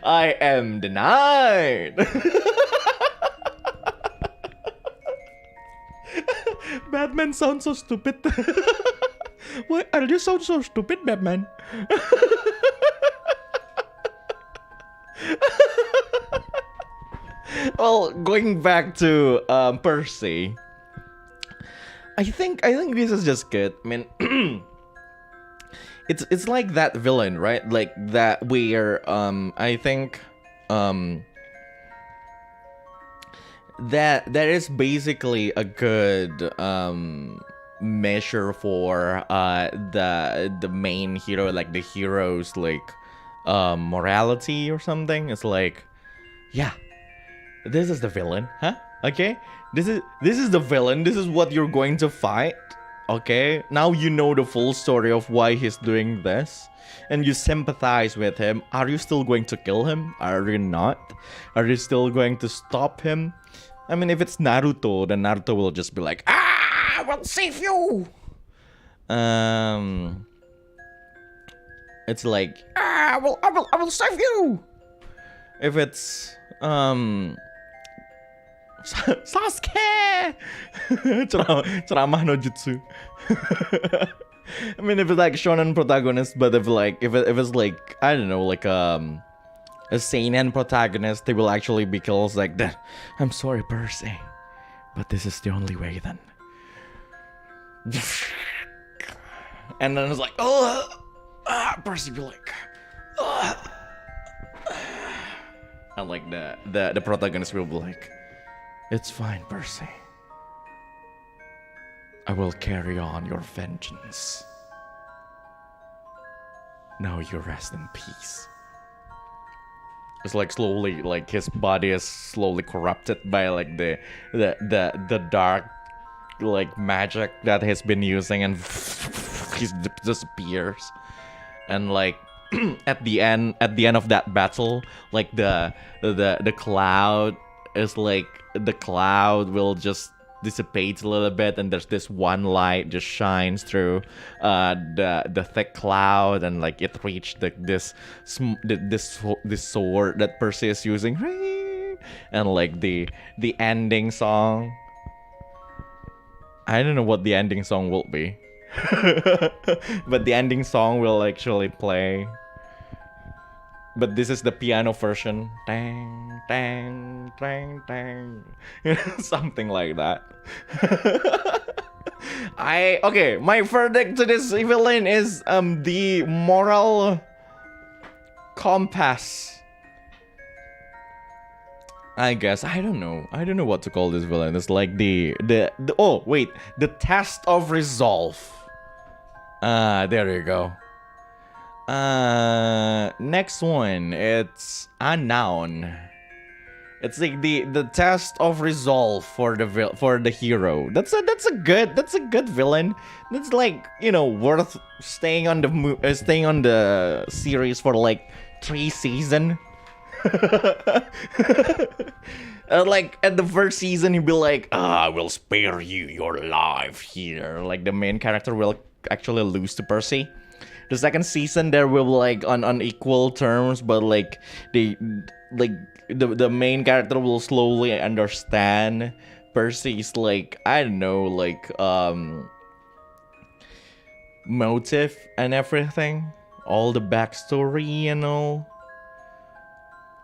I am denied. Batman sounds so stupid. Why are you so stupid, Batman? Well, going back to Percy, I think this is just good. I mean, it's like that villain, right? Like that where I think that is basically a good measure for the main hero, like the hero's like morality or something. It's like, yeah, this is the villain, huh? Okay, this is the villain. This is what you're going to fight. Okay, now you know the full story of why he's doing this, and you sympathize with him. Are you still going to kill him? Are you not? Are you still going to stop him? I mean, if it's Naruto, then Naruto will just be like, I will save you. it's like I will save you. If it's Sasuke, ceramah no jutsu. I mean, if it's like shonen protagonist, but if it's like I don't know, like a seinen protagonist, they will actually be killed like that. I'm sorry, Percy, but this is the only way then. And then it's like, Percy be like, and like the protagonist will be like, it's fine, Percy. I will carry on your vengeance. Now you rest in peace. It's like slowly, like his body is slowly corrupted by like the dark like magic that he's been using, and he disappears. And like at the end of that battle, like the cloud is like the cloud will just dissipate a little bit, and there's this one light just shines through the thick cloud, and like it reached this sword that Percy is using, and like the ending song. I don't know what the ending song will be, but the ending song will actually play. But this is the piano version. Dang, dang, dang, dang. Something like that. Okay, my verdict to this villain is the moral compass. I guess I don't know what to call this villain. It's like the test of resolve. There you go. Next one, it's a noun. It's like the test of resolve for the hero. That's a good villain. That's like, worth staying on the series for like 3 seasons. Like at the first season, he'll be like, I will spare you your life here. Like the main character will actually lose to Percy. The second season, there will like on equal terms, but like the main character will slowly understand Percy's like, I don't know, like motive and everything, all the backstory and all.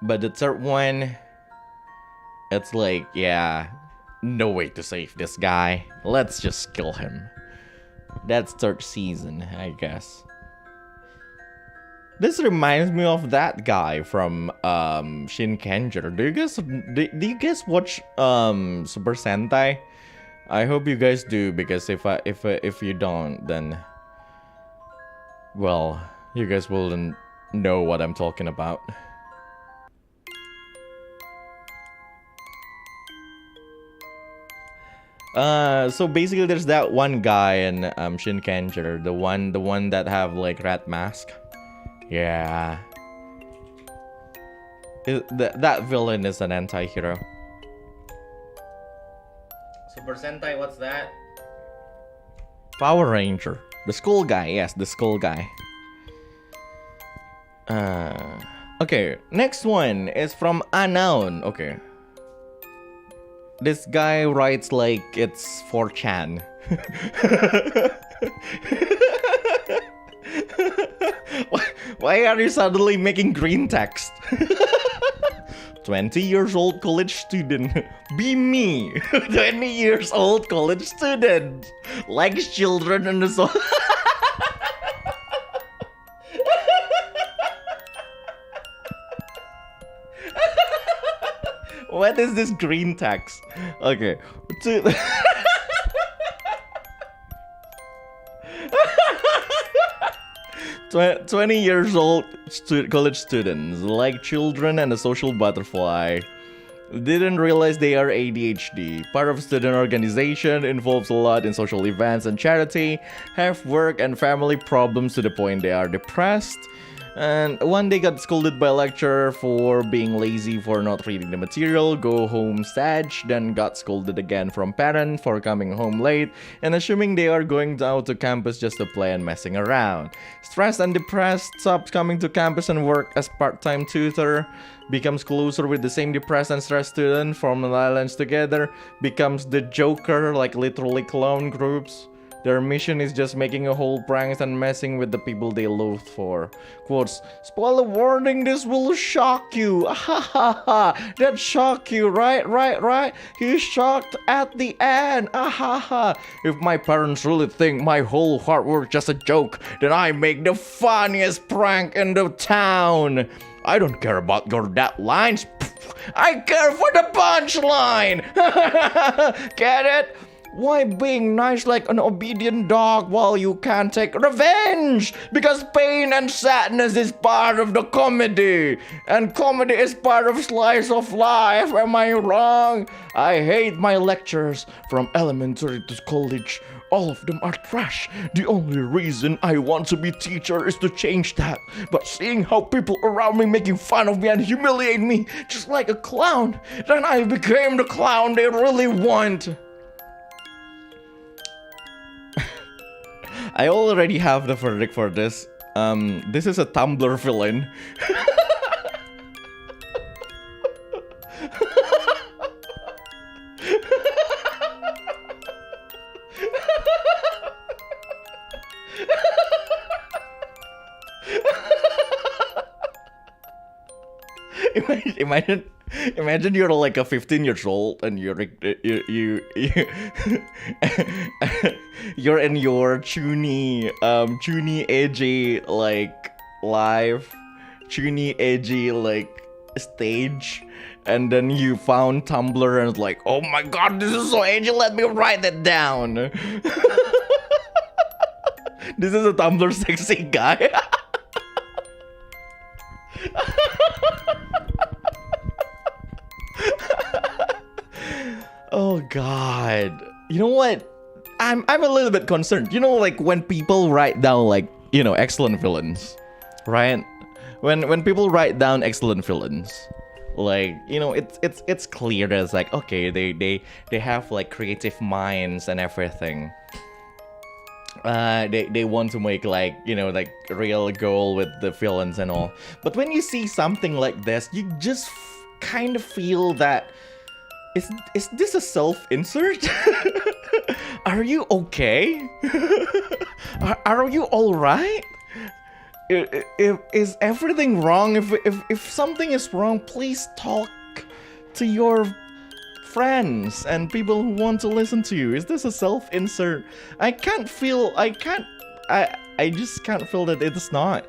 But the third one, it's like, yeah, no way to save this guy. Let's just kill him. That's third season, I guess. This reminds me of that guy from Shinkenger. Do you guys watch Super Sentai? I hope you guys do, because if you don't, then well, you guys wouldn't know what I'm talking about. So basically, there's that one guy in Shinkenger, the one that have like rat mask. Yeah. That villain is an anti-hero. Super Sentai, what's that? Power Ranger. The skull guy, yes, the skull guy. Okay, next one is from Unknown. Okay. This guy writes like it's 4chan. Why are you suddenly making green text? 20 years old college student. Be me. 20 years old college student. Likes children and so. What is this green text? Okay. 20 years old college students, like children and a social butterfly. Didn't realize they are ADHD. Part of student organization, involves a lot in social events and charity. Have work and family problems to the point they are depressed. And one day got scolded by a lecturer for being lazy for not reading the material, go home sad, then got scolded again from parents for coming home late and assuming they are going out to campus just to play and messing around. Stressed and depressed, stopped coming to campus and work as part-time tutor, becomes closer with the same depressed and stressed student, form islands together, becomes the Joker, like literally clown groups. Their mission is just making a whole pranks and messing with the people they loathe for. Quotes, spoiler warning, this will shock you. Ha ha ha. That shock you, right? He's shocked at the end. Ah ha ha. If my parents really think my whole hard work just a joke, then I make the funniest prank in the town. I don't care about your deadlines. I care for the punchline. Get it? Why being nice like an obedient dog while you can't take revenge? Because pain and sadness is part of the comedy. And comedy is part of slice of life. Am I wrong? I hate my lectures from elementary to college. All of them are trash. The only reason I want to be teacher is to change that. But seeing how people around me making fun of me and humiliate me just like a clown, then I became the clown they really want. I already have the verdict for this. This is a Tumblr villain. Imagine you're like a 15 years old and you're in your chuny edgy like live, chuny edgy like stage, and then you found Tumblr and it's like, oh my god, this is so edgy, let me write it down. This is a Tumblr sexy guy. Oh god. You know what? I'm a little bit concerned. You know, like when people write down like, you know, excellent villains, right? When people write down excellent villains, like, you know, it's clear that it's like, okay, they have like creative minds and everything. They want to make like, you know, like real goal with the villains and all. But when you see something like this, you just kind of feel that is this a self-insert? Are you okay? Are you all right? Is everything wrong? If something is wrong, please talk to your friends and people who want to listen to you. Is this a self-insert? I just can't feel that it's not.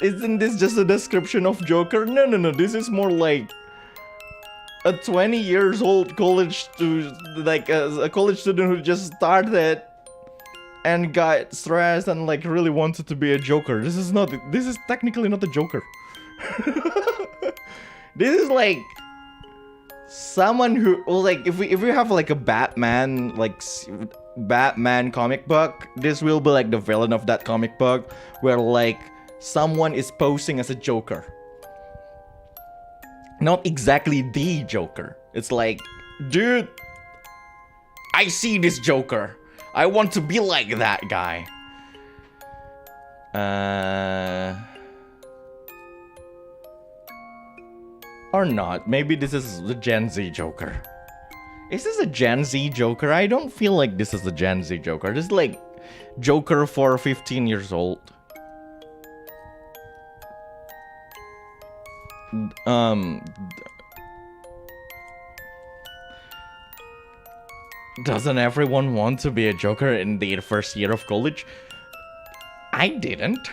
Isn't this just a description of Joker? No. This is more like a 20 years old college student, like a college student who just started and got stressed and like really wanted to be a Joker. This is technically not a Joker. This is like someone who, like, if we have like a Batman, like Batman comic book, this will be like the villain of that comic book, where like someone is posing as a Joker. Not exactly the Joker. It's like, dude, I see this Joker. I want to be like that guy. Or not. Maybe this is the Gen Z Joker. Is this a Gen Z Joker? I don't feel like this is a Gen Z Joker. This is like Joker for 15 years old. Doesn't everyone want to be a Joker in their first year of college? I didn't.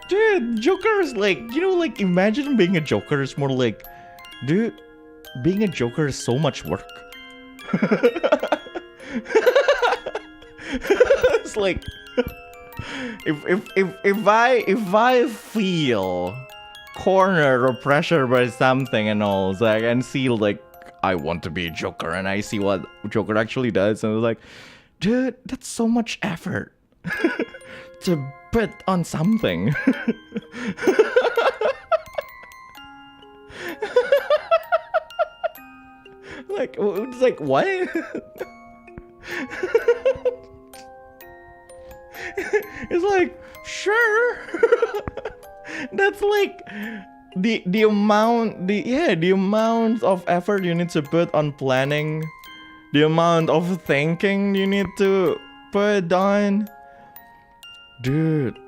Dude, Joker is like, you know, like imagine being a Joker is more like, dude, being a Joker is so much work. It's like, if I feel cornered or pressured by something and all. So I can see like I want to be a Joker, and I see what Joker actually does, and I was like, dude, that's so much effort to put on something. Like, it's like, what? It's like, sure. That's like the amount of effort you need to put on planning, the amount of thinking you need to put on. Dude.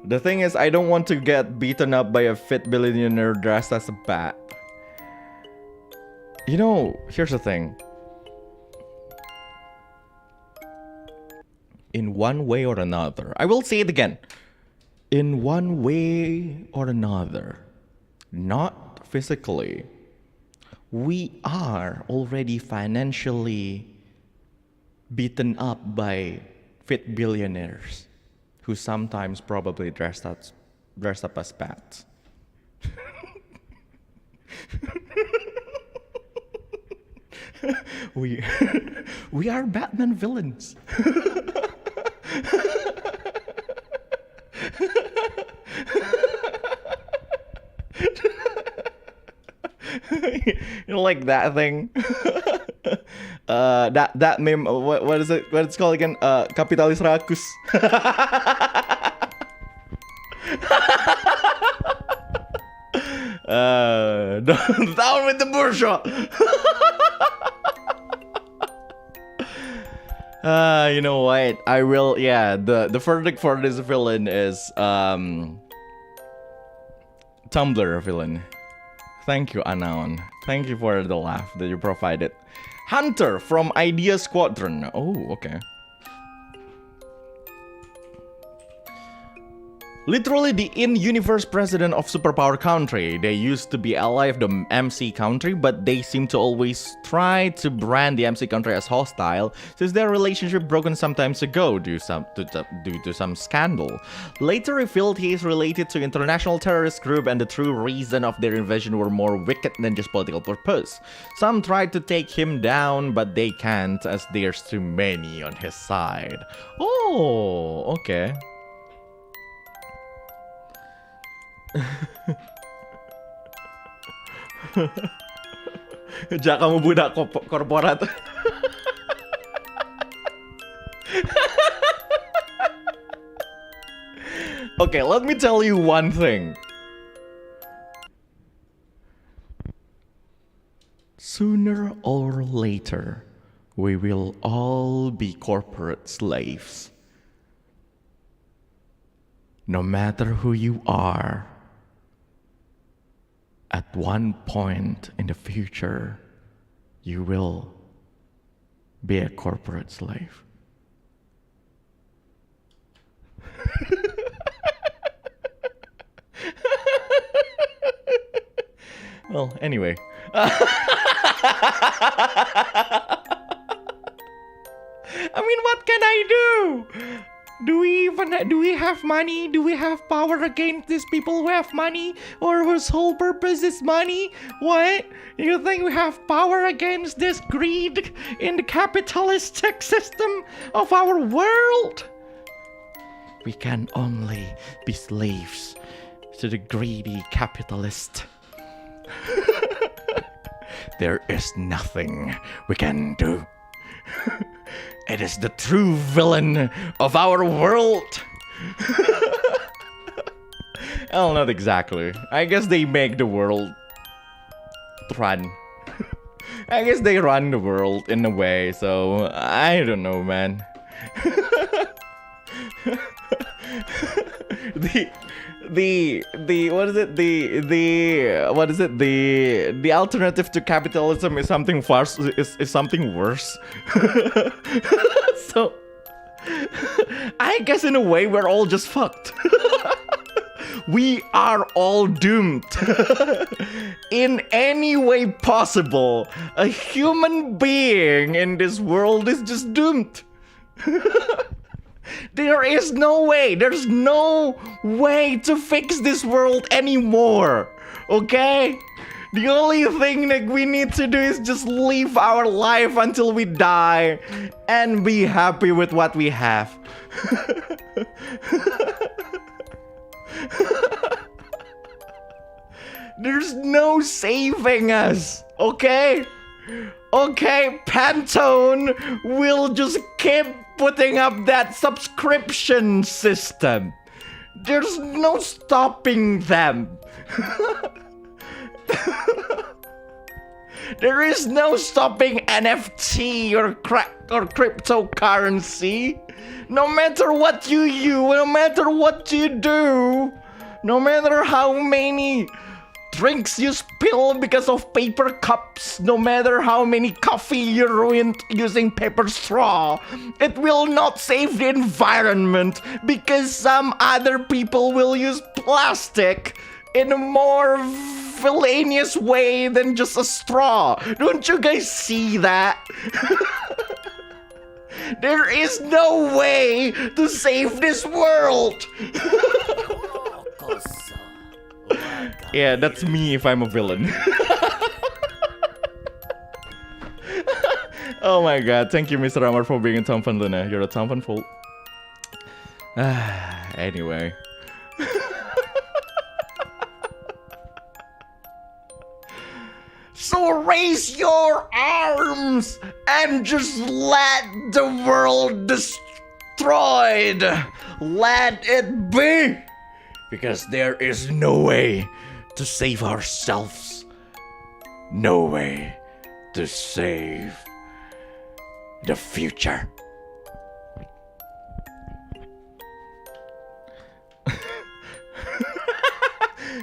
The thing is, I don't want to get beaten up by a fit billionaire dressed as a bat. You know, here's the thing. In one way or another, I will say it again. In one way or another, not physically, we are already financially beaten up by fit billionaires who sometimes probably dressed up as bats. We are Batman villains. You know, like that thing. That meme. What is it? What it's called again? Kapitalis rakus. Down with the bourgeois. You know what? I will. Yeah. The verdict for this villain is Tumblr villain. Thank you, Anaon. Thank you for the laugh that you provided. Hunter from Idea Squadron. Oh, okay. Literally the in-universe president of superpower country. They used to be ally of the MC country, but they seem to always try to brand the MC country as hostile, since their relationship broken some time ago due to some scandal. Later revealed he is related to international terrorist group, and the true reason of their invasion were more wicked than just political purpose. Some tried to take him down, but they can't, as there's too many on his side. Oh, okay. Diyan kamu budak korporat. Okay, let me tell you one thing. Sooner or later, we will all be corporate slaves. No matter who you are, at one point in the future, you will be a corporate slave. Well, anyway. I mean, what can I do? Do we have money? Do we have power against these people who have money, or whose whole purpose is money? What? You think we have power against this greed in the capitalistic system of our world? We can only be slaves to the greedy capitalist. There is nothing we can do. It is the true villain of our world. Well, not exactly. I guess they make the world run. I guess they run the world in a way, so I don't know, man. The alternative to capitalism is something worse. Is something worse. So I guess in a way we're all just fucked. We are all doomed. In any way possible, a human being in this world is just doomed. There is no way. There's no way to fix this world anymore. Okay? The only thing that we need to do is just live our life until we die and be happy with what we have. There's no saving us, okay? Okay, Pantone will just keep putting up that subscription system. There's no stopping them. There is no stopping NFT or cryptocurrency. No matter what you use, no matter what you do, no matter how many drinks you spill because of paper cups, no matter how many coffee you ruined using paper straw, it will not save the environment because some other people will use plastic in a more villainous way than just a straw. Don't you guys see that? There is no way to save this world. Yeah, that's me if I'm a villain. Oh my god, thank you Mr. Amar for being a Avanluna. You're a Avanluna. Anyway. So raise your arms and just let the world destroyed. Let it be. Because there is no way to save ourselves. No way to save the future.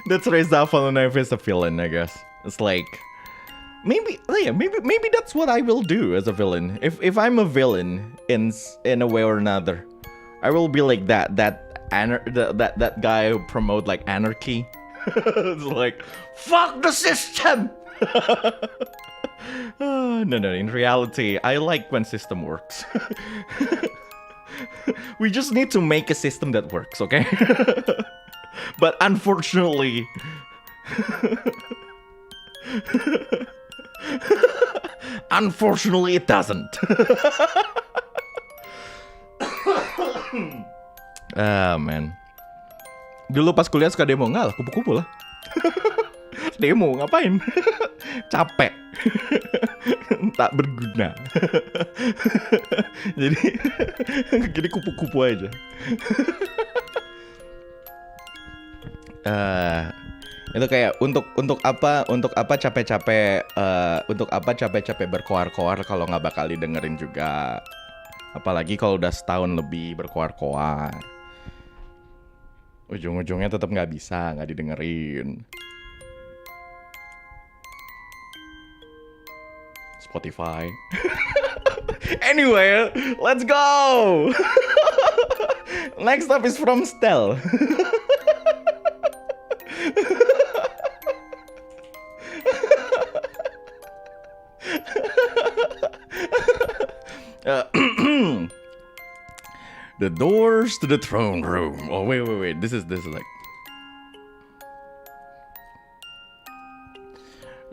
That's Reza Avanluna if he's a villain, I guess. It's like maybe that's what I will do as a villain. If I'm a villain in a way or another, I will be like that guy who promote like anarchy. It's like fuck the system. No, in reality I like when system works. We just need to make a system that works, okay? But unfortunately it doesn't. Ah, man. Dulu pas kuliah suka demo, enggak lah, kupu-kupu lah. Demo, ngapain? Capek. Tak berguna. Jadi kupu-kupu aja. Itu kayak untuk apa capek-capek berkoar-koar kalau nggak bakal didengerin juga. Apalagi kalau udah setahun lebih berkoar-koar. Ujung-ujungnya tetap nggak didengerin. Spotify. Anyway, let's go. Next up is from Stel. The doors to the throne room. Oh wait. This is like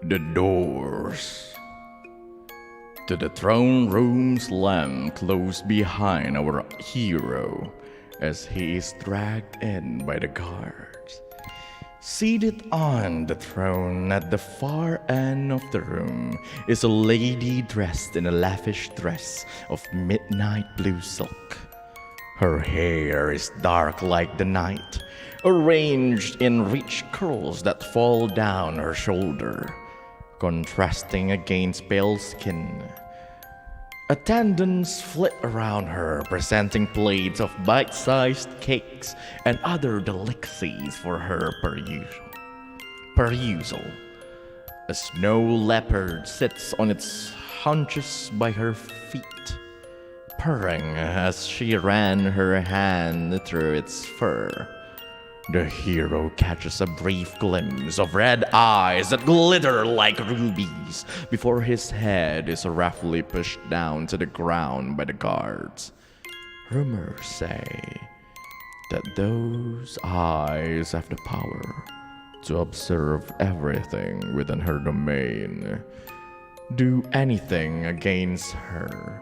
the doors to the throne room slam close behind our hero as he is dragged in by the guards. Seated on the throne at the far end of the room is a lady dressed in a lavish dress of midnight blue silk. Her hair is dark like the night, arranged in rich curls that fall down her shoulder, contrasting against pale skin. Attendants flit around her, presenting plates of bite-sized cakes and other delicacies for her perusal. A snow leopard sits on its haunches by her feet, purring as she ran her hand through its fur. The hero catches a brief glimpse of red eyes that glitter like rubies before his head is roughly pushed down to the ground by the guards. Rumors say that those eyes have the power to observe everything within her domain. Do anything against her,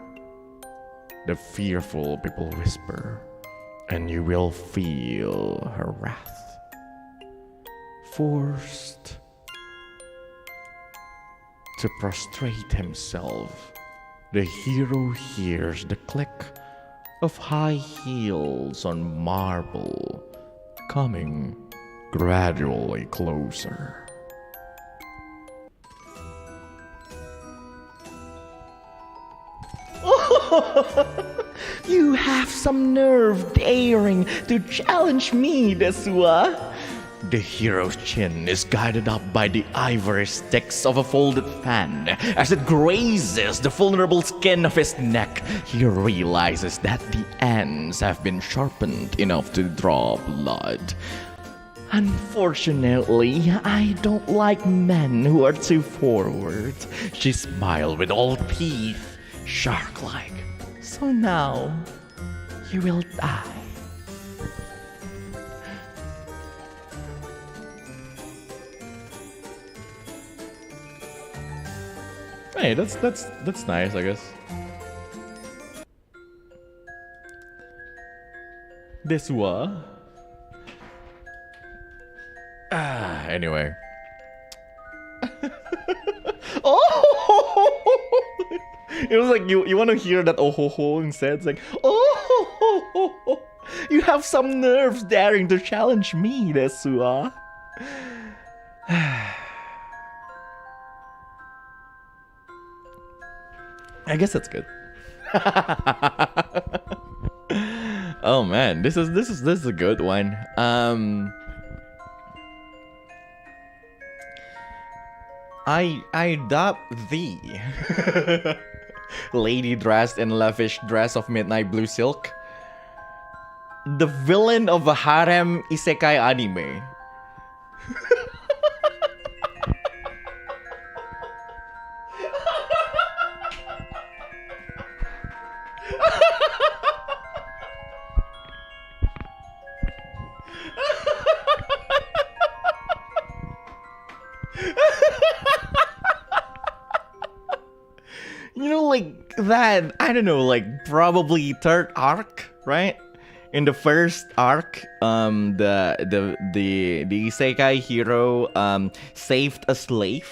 the fearful people whisper, and you will feel her wrath. Forced to prostrate himself, the hero hears the click of high heels on marble coming gradually closer. You have some nerve daring to challenge me, Desua. The hero's chin is guided up by the ivory sticks of a folded fan. As it grazes the vulnerable skin of his neck, he realizes that the ends have been sharpened enough to draw blood. Unfortunately, I don't like men who are too forward. She smiled with all teeth, shark-like. So now, you will die. Hey, that's nice, I guess. Desua. Anyway. Oh! It was like you want to hear that oh ho ho instead. It's like oh, you have some nerves daring to challenge me, Desua. I guess that's good. Oh man, this is a good one. I doubt thee. Lady dressed in lavish dress of midnight blue silk. The villain of a harem isekai anime. You know, like that, I don't know, like probably third arc, right? In the first arc, the isekai hero saved a slave,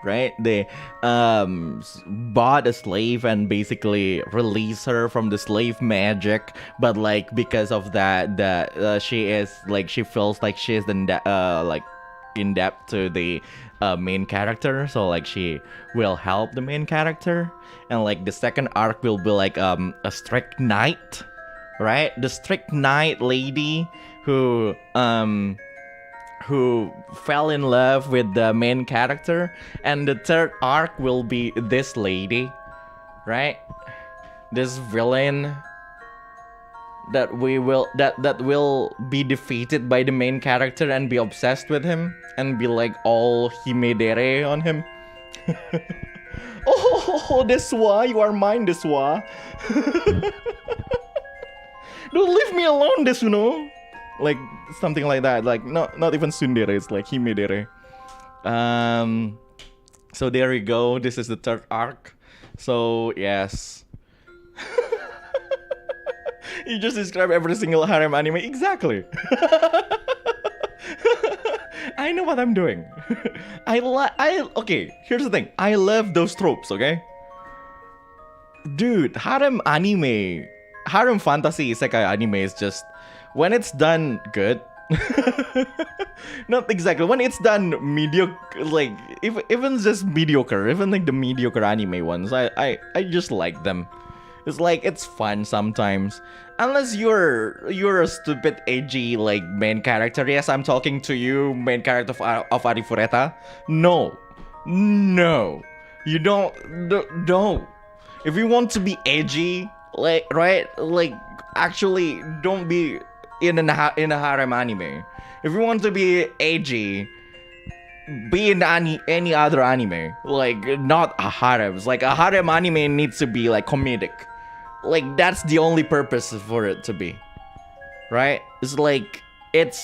right? They bought a slave and basically released her from the slave magic, but like because of that, she is like she feels like she's in debt to the main character, so like she will help the main character. And like the second arc will be like a strict knight, right? The strict knight lady who fell in love with the main character. And the third arc will be this lady, right? This villain that will be defeated by the main character and be obsessed with him and be like all himedere on him. Oh, Desua, you are mine, Desua. Don't leave me alone, Desuno. Like something like that. Like not even tsundere, it's like himedere. So there you go. This is the third arc. So yes. You just describe every single harem anime exactly. I know what I'm doing. Okay, here's the thing. I love those tropes, okay? Dude, harem fantasy isekai anime is just when it's done good. Not exactly. When it's done mediocre, like even just mediocre, even like the mediocre anime ones, I just like them. It's like it's fun sometimes. Unless you're a stupid edgy like main character. Yes, I'm talking to you, main character of Arifureta. No. You don't. If you want to be edgy, like right, like actually don't be in a harem anime. If you want to be edgy, be in any other anime, like not a harem. Like a harem anime needs to be like comedic, Like that's the only purpose for it to be, right? It's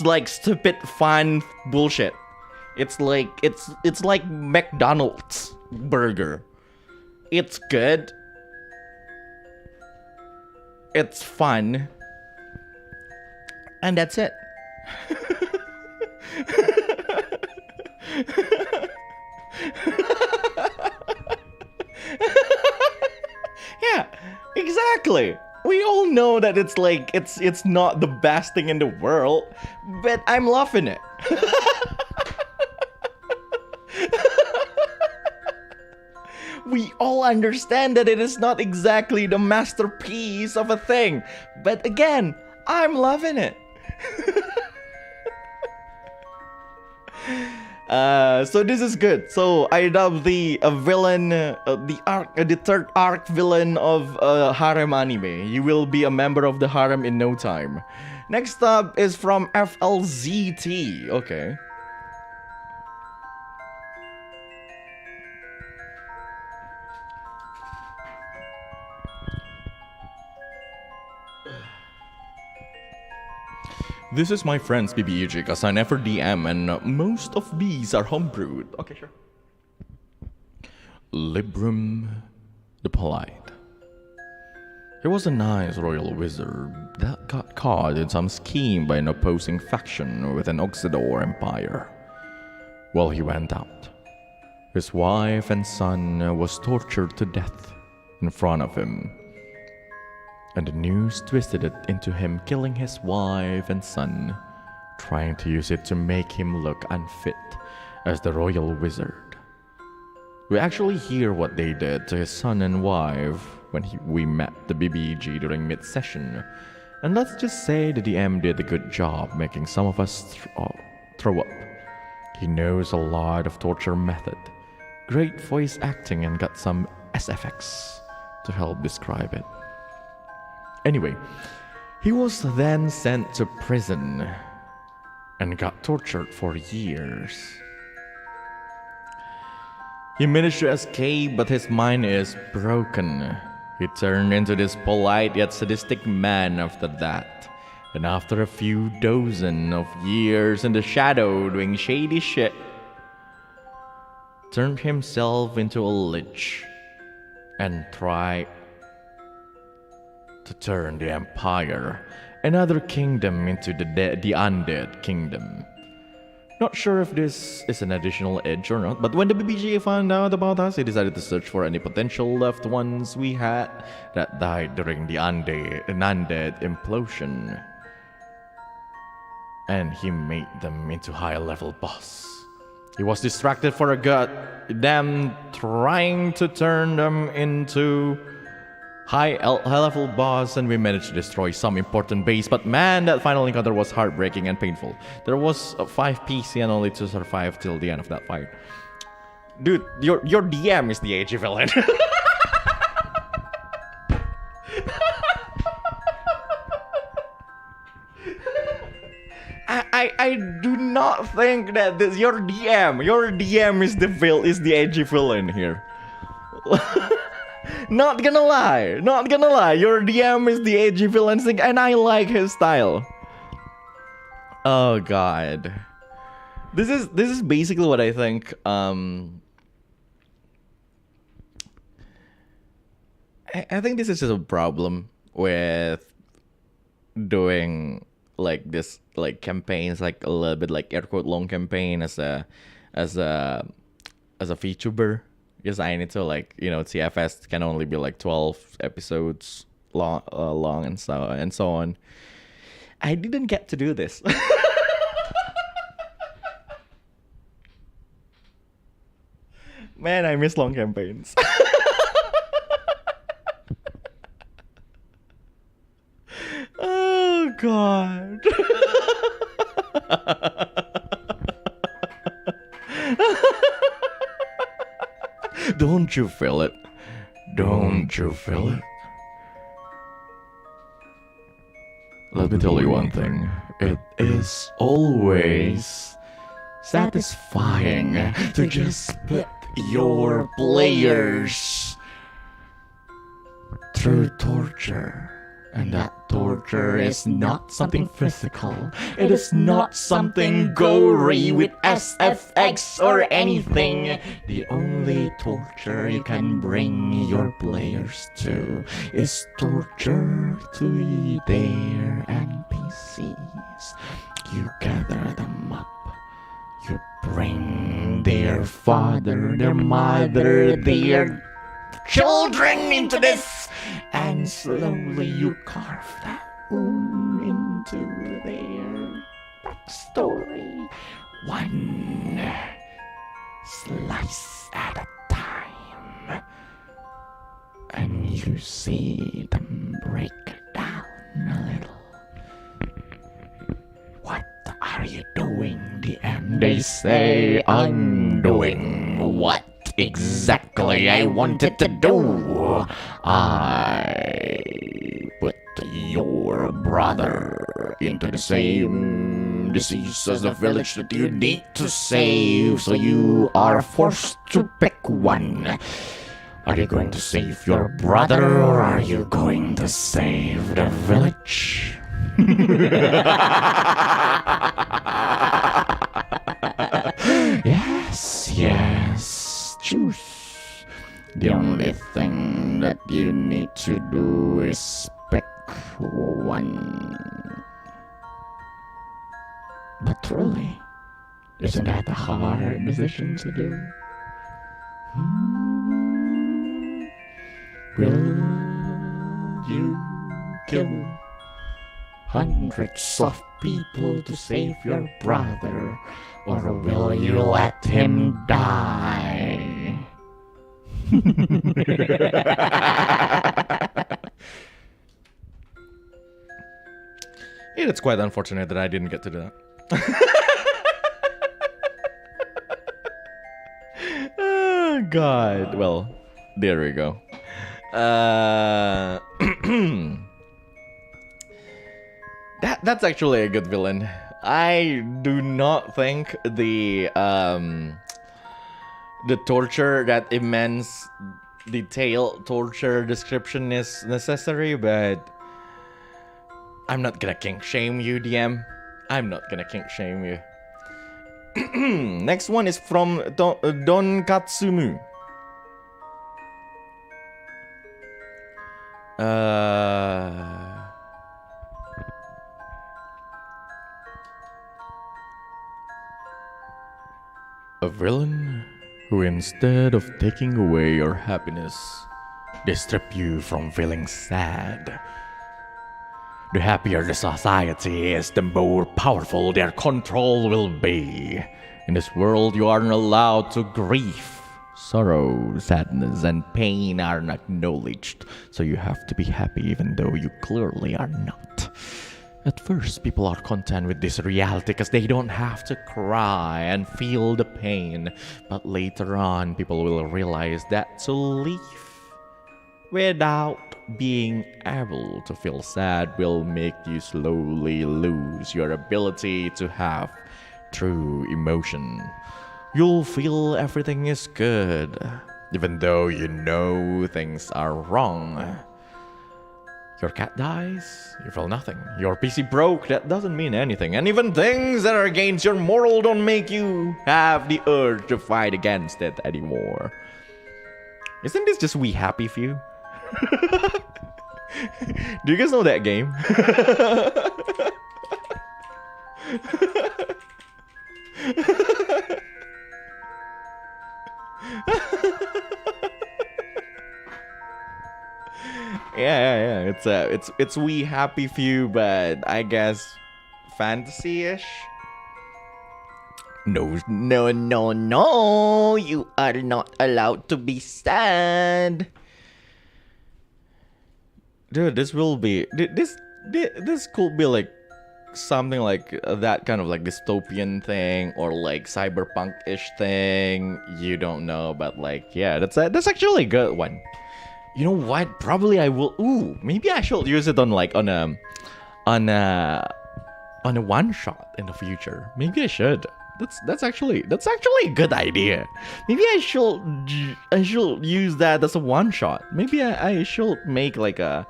like stupid fun bullshit. It's like McDonald's burger. It's good. It's fun. And that's it. Yeah, exactly. We all know that it's like it's not the best thing in the world, but I'm loving it. We all understand that it is not exactly the masterpiece of a thing, but again, I'm loving it. So this is good. So I love the villain, the third arc villain of harem anime. You will be a member of the harem in no time. Next up is from FLZT. Okay. This is my friend's BBEG, cause I never DM and most of these are homebrewed. Okay, sure. Librum the Polite. He was a nice royal wizard that got caught in some scheme by an opposing faction with an Oxidor empire. While he went out, his wife and son was tortured to death in front of him. And the news twisted it into him killing his wife and son, trying to use it to make him look unfit as the royal wizard. We actually hear what they did to his son and wife when we met the BBEG during mid-session, and let's just say the DM did a good job making some of us throw up. He knows a lot of torture method, great voice acting, and got some SFX to help describe it. Anyway, he was then sent to prison and got tortured for years. He managed to escape, but his mind is broken. He turned into this polite yet sadistic man after that. And after a few dozen of years in the shadow doing shady shit, turned himself into a lich and tried to turn the empire, another kingdom, into the undead kingdom. Not sure if this is an additional edge or not, but when the BBG found out about us, he decided to search for any potential loved ones we had that died during the undead implosion. And he made them into high-level boss. He was distracted for them trying to turn them into high-level boss, and we managed to destroy some important base. But man, that final encounter was heartbreaking and painful. There was 5 PC and only to survive till the end of that fight. Dude, your DM is the Edgy villain. I do not think that your DM is the Edgy villain here. Not gonna lie, your DM is the Edgy villain thing, and I like his style. Oh god, this is basically what I think. I think this is just a problem with doing like this, like campaigns, like a little bit like air quote long campaign as a VTuber. Because I need to, like, you know, TFS can only be like 12 episodes long and so on. I didn't get to do this. Man, I miss long campaigns. Oh god. Don't you feel it? Don't you feel it? Let me tell you one thing. It is always satisfying to just put your players through torture. And that torture is not something physical. It is not something gory with SFX or anything. The only torture you can bring your players to is torture to their NPCs. You gather them up. You bring their father, their mother, their children into this, and slowly you carve that into their backstory, one slice at a time, and you see them break down a little. What are you doing, DM? They say I'm doing what exactly I wanted to do. I put your brother into the same disease as the village that you need to save, so you are forced to pick one. Are you going to save your brother, or are you going to save the village? Yes, choose. The only thing that you need to do is pick one. But truly, isn't that a hard decision to do? Will you kill hundreds of people to save your brother, or will you let him die? It's quite unfortunate that I didn't get to do that. Oh, God. Well, there we go. That's actually a good villain. I do not think the torture, that immense detailed torture description is necessary, but I'm not gonna kink shame you, DM. I'm not gonna kink shame you. Next one is from Don Katsumu. A villain who, instead of taking away your happiness, they strip you from feeling sad. The happier the society is, the more powerful their control will be. In this world, you aren't allowed to grieve. Sorrow, sadness, and pain are not acknowledged, so you have to be happy even though you clearly are not. At first, people are content with this reality because they don't have to cry and feel the pain. But later on, people will realize that to live without being able to feel sad will make you slowly lose your ability to have true emotion. You'll feel everything is good, even though you know things are wrong. Your cat dies, you feel nothing. Your PC broke, that doesn't mean anything. And even things that are against your moral don't make you have the urge to fight against it anymore. Isn't this just We Happy Few? Do you guys know that game? Yeah. It's We Happy Few, but I guess fantasy-ish. No. You are not allowed to be sad. Dude, this could be like something like that kind of like dystopian thing, or like cyberpunk-ish thing. You don't know, but like, yeah, that's actually a good one. You know what? Probably I will. Ooh, maybe I should use it on like on a one shot in the future. Maybe I should. That's actually a good idea. Maybe I should use that as a one shot. Maybe I should make like a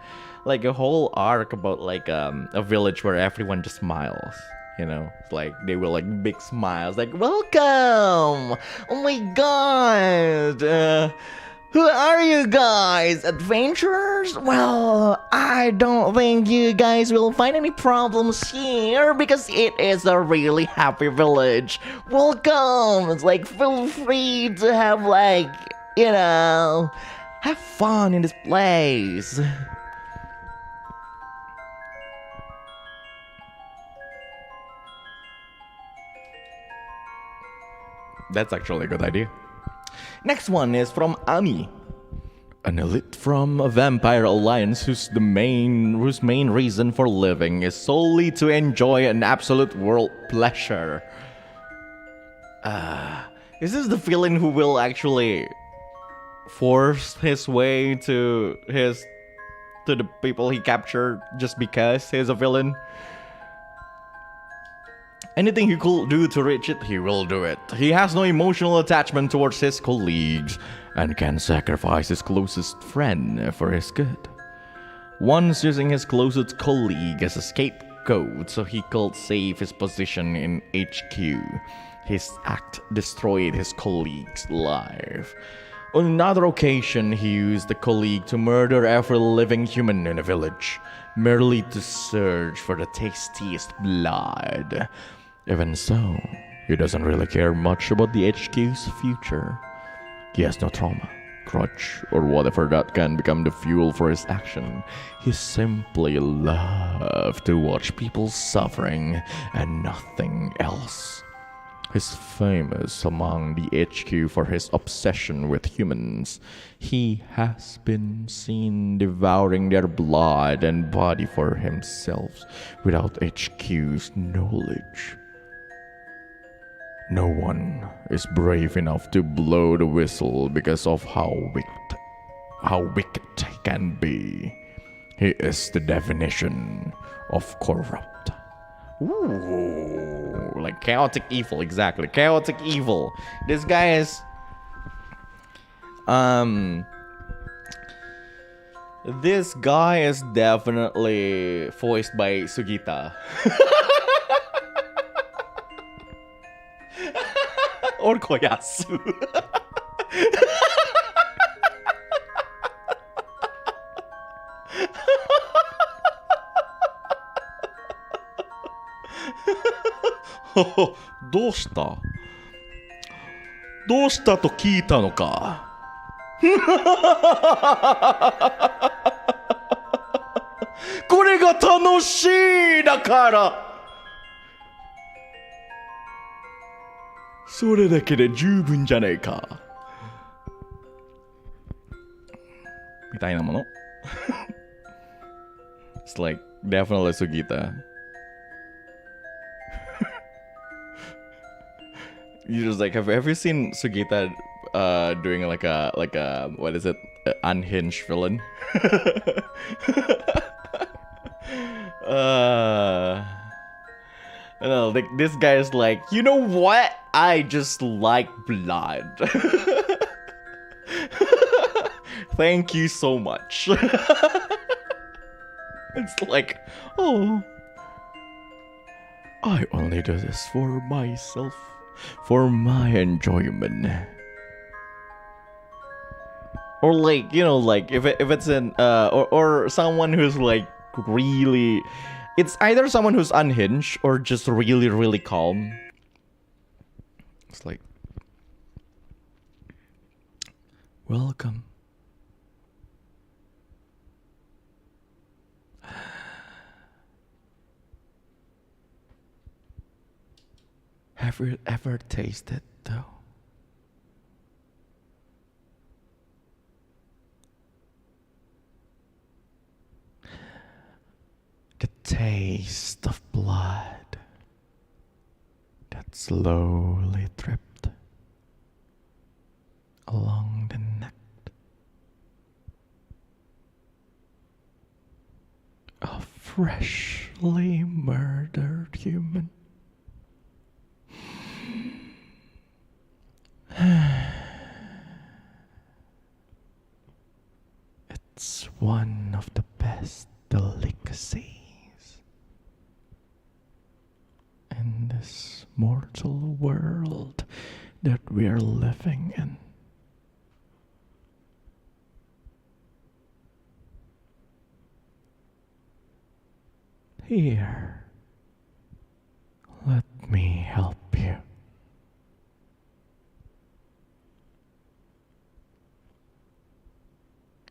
whole arc about like a village where everyone just smiles. You know, like they will like big smiles, like welcome. Oh my god. Who are you guys? Adventurers? Well, I don't think you guys will find any problems here because it is a really happy village. Welcome! It's like feel free to have like, you know, have fun in this place. That's actually a good idea. Next one is from Ami, an elite from a vampire alliance whose main reason for living is solely to enjoy an absolute world pleasure. Is this the villain who will actually force his way to the people he captured just because he's a villain? Anything he could do to reach it, he will do it. He has no emotional attachment towards his colleagues and can sacrifice his closest friend for his good. Once using his closest colleague as a scapegoat so he could save his position in HQ, his act destroyed his colleague's life. On another occasion, he used the colleague to murder every living human in the village, merely to search for the tastiest blood. Even so, he doesn't really care much about the HQ's future. He has no trauma, grudge, or whatever that can become the fuel for his action. He simply loves to watch people suffering and nothing else. He's famous among the HQ for his obsession with humans. He has been seen devouring their blood and body for himself without HQ's knowledge. No one is brave enough to blow the whistle because of how wicked he can be. He is the definition of corrupt. Ooh, like chaotic evil, exactly. Chaotic evil. This guy is this guy is definitely voiced by Sugita. Or Koyasu.どうしたと聞いたのか。これが楽しいだから。それだけで十分じゃねえか。みたいなもの。It's like definitely Sugita. You just like have you ever seen Sugita doing like a what is it, unhinged villain? No, like this guy is like, you know what? I just like blood. Thank you so much. It's like, oh, I only do this for myself, for my enjoyment. Or like, you know, like if it's an or someone who's like really, it's either someone who's unhinged or just really, really calm. It's like, welcome. Have you ever tasted though? The taste of blood that slowly dripped along the neck of freshly murdered human. one of the best delicacies in this mortal world that we're living in. Here, let me help you.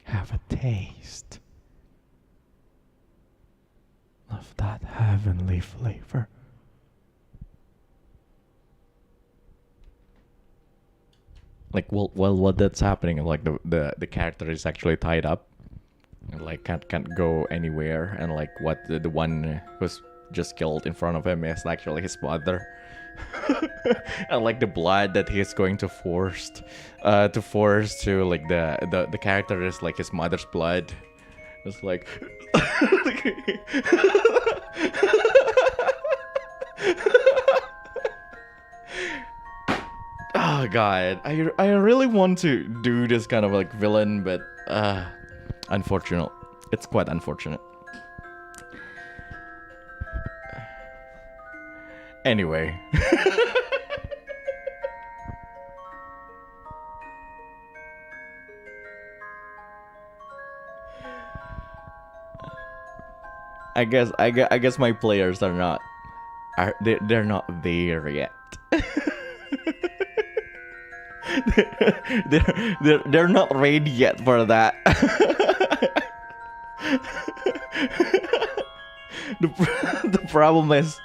Have a taste of that heavenly flavor. Like, well, what that's happening, like the character is actually tied up, and like can't go anywhere, and like what the one who's just killed in front of him is actually his mother. And like the blood that he's going to force to like the character is like his mother's blood. It's like oh god, I really want to do this kind of like villain, but unfortunate. It's quite unfortunate. Anyway. I guess my players are not they're not there yet. they're not ready yet for that. The problem is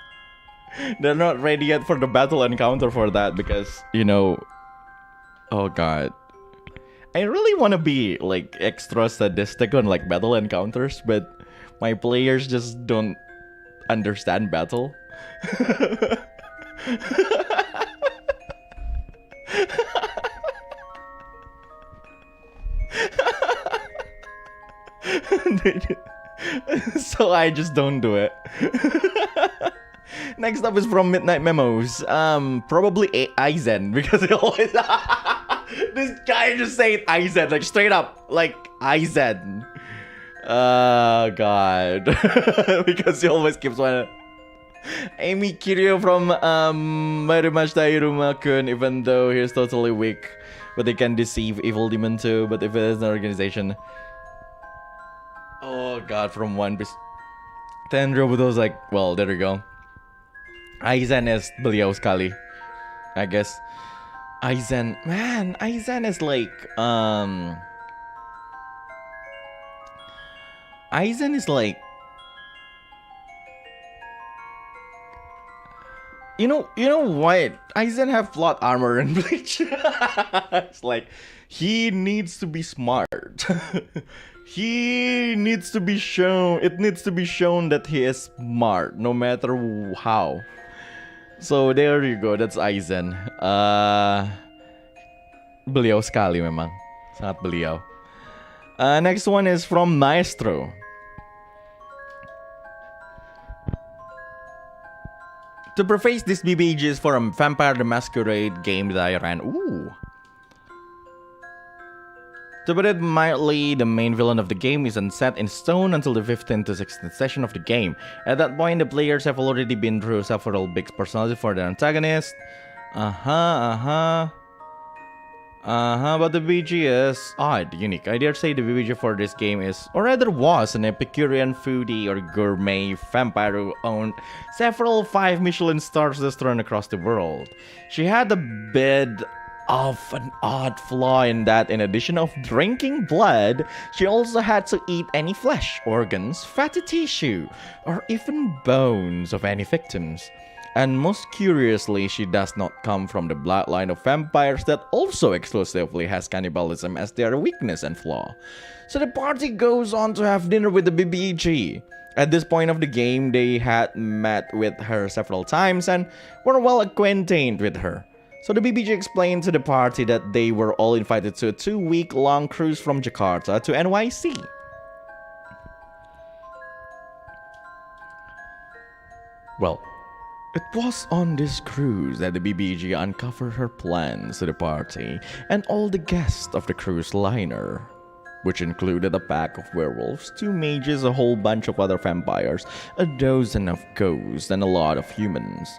they're not ready yet for the battle encounter for that, because oh god, I really want to be like extra sadistic on like battle encounters, but my players just don't understand battle. So I just don't do it. Next up is from Midnight Memos. Probably Aizen, because he always this guy just said Aizen, like straight up, like Aizen. God. Because he always keeps one. Amy Kiryu from Marimashita even though he's totally weak, but they can deceive evil demon too. But if it is an organization, oh god, from One Piece. Tenro was like, well, there you go. Aizen is beliau sekali, I guess. Aizen, man, Aizen is like Aizen is like, you know what? Aizen have plot armor and Bleach. It's like he needs to be smart. He needs to be shown. It needs to be shown that he is smart, no matter how. So there you go. That's Aizen. Beliau sekali memang, sangat beliau. Next one is from Maestro. To preface, this BBEG is for a Vampire the Masquerade game that I ran. Ooh. To put it mildly, the main villain of the game isn't set in stone until the 15th to 16th session of the game. At that point, the players have already been through several big personalities for their antagonist. But the BG is odd, unique. I dare say the BBG for this game is, or rather was, an Epicurean foodie or gourmet vampire who owned several 5 Michelin stars restaurants across the world. She had a bit of an odd flaw in that in addition of drinking blood, she also had to eat any flesh, organs, fatty tissue, or even bones of any victims. And most curiously, she does not come from the bloodline of vampires that also exclusively has cannibalism as their weakness and flaw. So the party goes on to have dinner with the BBEG. At this point of the game, they had met with her several times and were well acquainted with her. So the BBG explained to the party that they were all invited to a 2-week-long cruise from Jakarta to NYC. Well, it was on this cruise that the BBG uncovered her plans to the party and all the guests of the cruise liner. which included a pack of werewolves, 2 mages, a whole bunch of other vampires, a dozen of ghosts, and a lot of humans.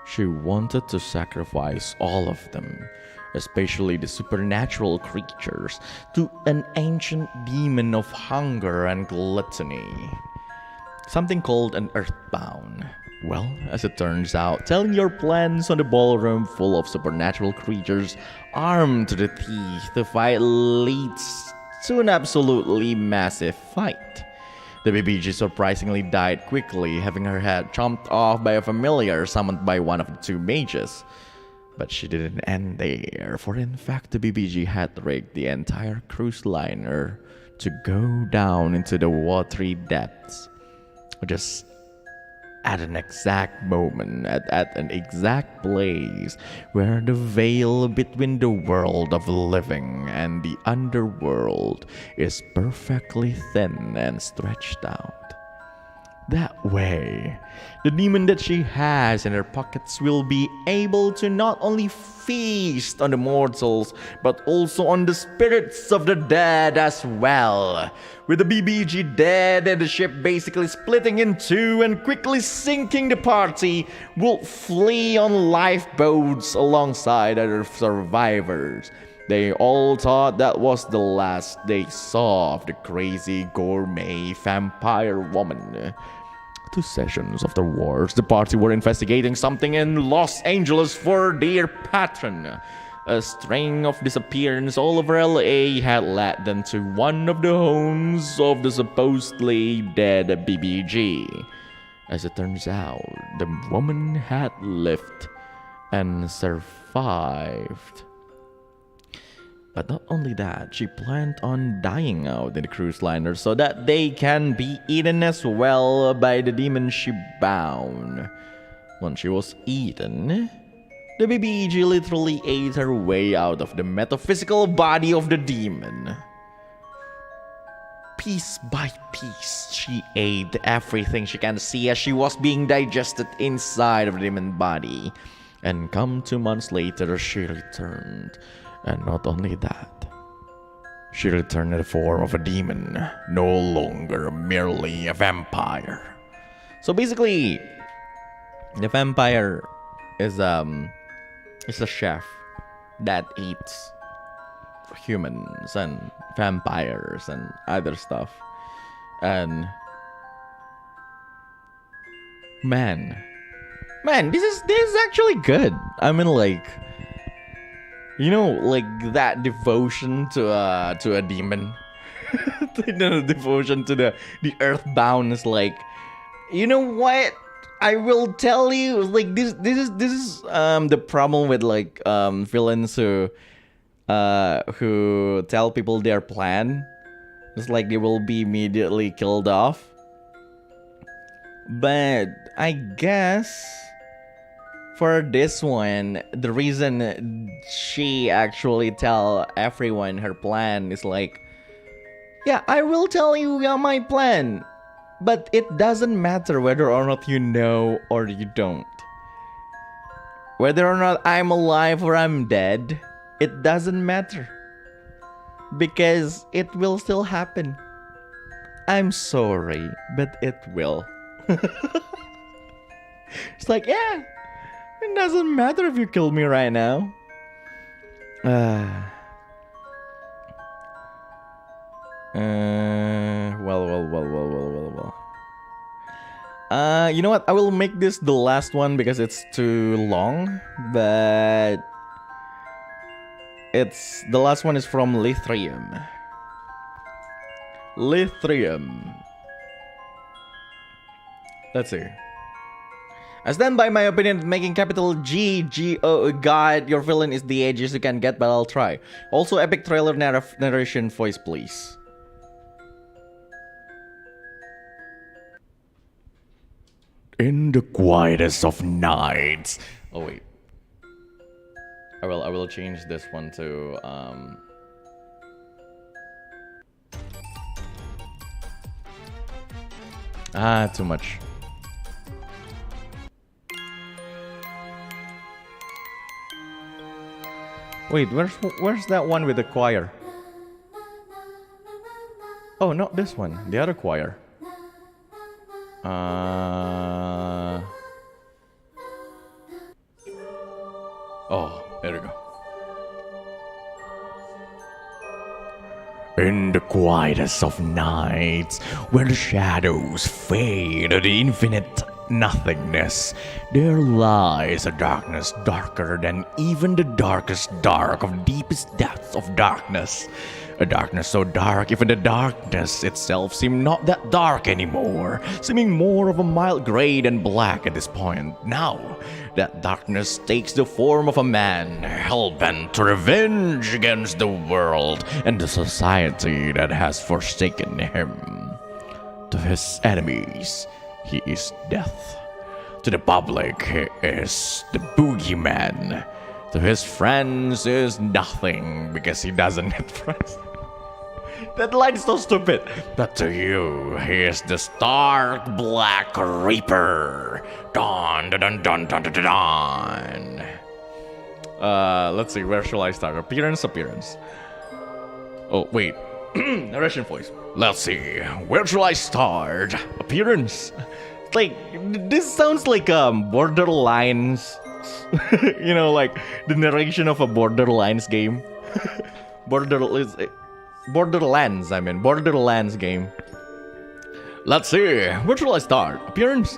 She wanted to sacrifice all of them, especially the supernatural creatures, to an ancient demon of hunger and gluttony. Something called an earthbound. Well, as it turns out, telling your plans on the ballroom full of supernatural creatures armed to the teeth to fight leads to an absolutely massive fight. The BBEG surprisingly died quickly, having her head chomped off by a familiar summoned by one of the 2 mages. But she didn't end there, for in fact the BBEG had rigged the entire cruise liner to go down into the watery depths. Just at an exact moment, at an exact place where the veil between the world of living and the underworld is perfectly thin and stretched out. That way, the demon that she has in her pockets will be able to not only feast on the mortals, but also on the spirits of the dead as well. With the BBEG dead and the ship basically splitting in 2 and quickly sinking, the party will flee on lifeboats alongside other survivors. They all thought that was the last they saw of the crazy gourmet vampire woman. 2 sessions afterwards, the party were investigating something in Los Angeles for their patron. A string of disappearances all over LA had led them to one of the homes of the supposedly dead BBEG. As it turns out, the woman had lived and survived. But not only that, she planned on dying out in the cruise liner so that they can be eaten as well by the demon she bound. When she was eaten, the BBEG literally ate her way out of the metaphysical body of the demon. Piece by piece, she ate everything she can see as she was being digested inside of the demon body. And come 2 months later, she returned. And not only that, she returned in the form of a demon, no longer merely a vampire. So basically, the vampire is a chef that eats humans and vampires and other stuff. And man, this is actually good. I mean, like, you know, like that devotion to a demon, the devotion to the earthbound is like, you know what? I will tell you, like, this is the problem with like villains who tell people their plan. It's like they will be immediately killed off. But I guess for this one, the reason she actually tell everyone her plan is like, yeah, I will tell you my plan, but it doesn't matter whether or not you know or you don't. Whether or not I'm alive or I'm dead, it doesn't matter, because it will still happen. I'm sorry, but it will. It's like, yeah, it doesn't matter if you kill me right now. Well. You know what? I will make this the last one because it's too long. But it's the last one is from Lithium. Let's see. I stand by my opinion that making capital G-O God your villain is the edgiest you can get, but I'll try. Also, epic trailer narration voice, please. In the quietest of nights. Oh wait. I will change this one to too much. Wait, where's that one with the choir? Oh, not this one. The other choir. Oh, there we go. In the quietest of nights, where the shadows fade to the infinite nothingness, there lies a darkness darker than even the darkest dark of deepest depths of darkness. A darkness so dark, even the darkness itself seemed not that dark anymore, seeming more of a mild gray than black at this point. Now, that darkness takes the form of a man, hell-bent to revenge against the world and the society that has forsaken him. To his enemies, he is death. To the public, he is the boogeyman. To his friends, he is nothing because he doesn't have friends. That line's so stupid. But to you, he is the stark black reaper. Dun dun dun dun dun dun dun. Let's see, where shall I start? Appearance. Oh, wait. Narration voice. Let's see, where shall I start? Appearance. Like, this sounds like Borderlands. You know, like the narration of a Borderlands game. Borderlands game. Let's see, where shall I start? Appearance.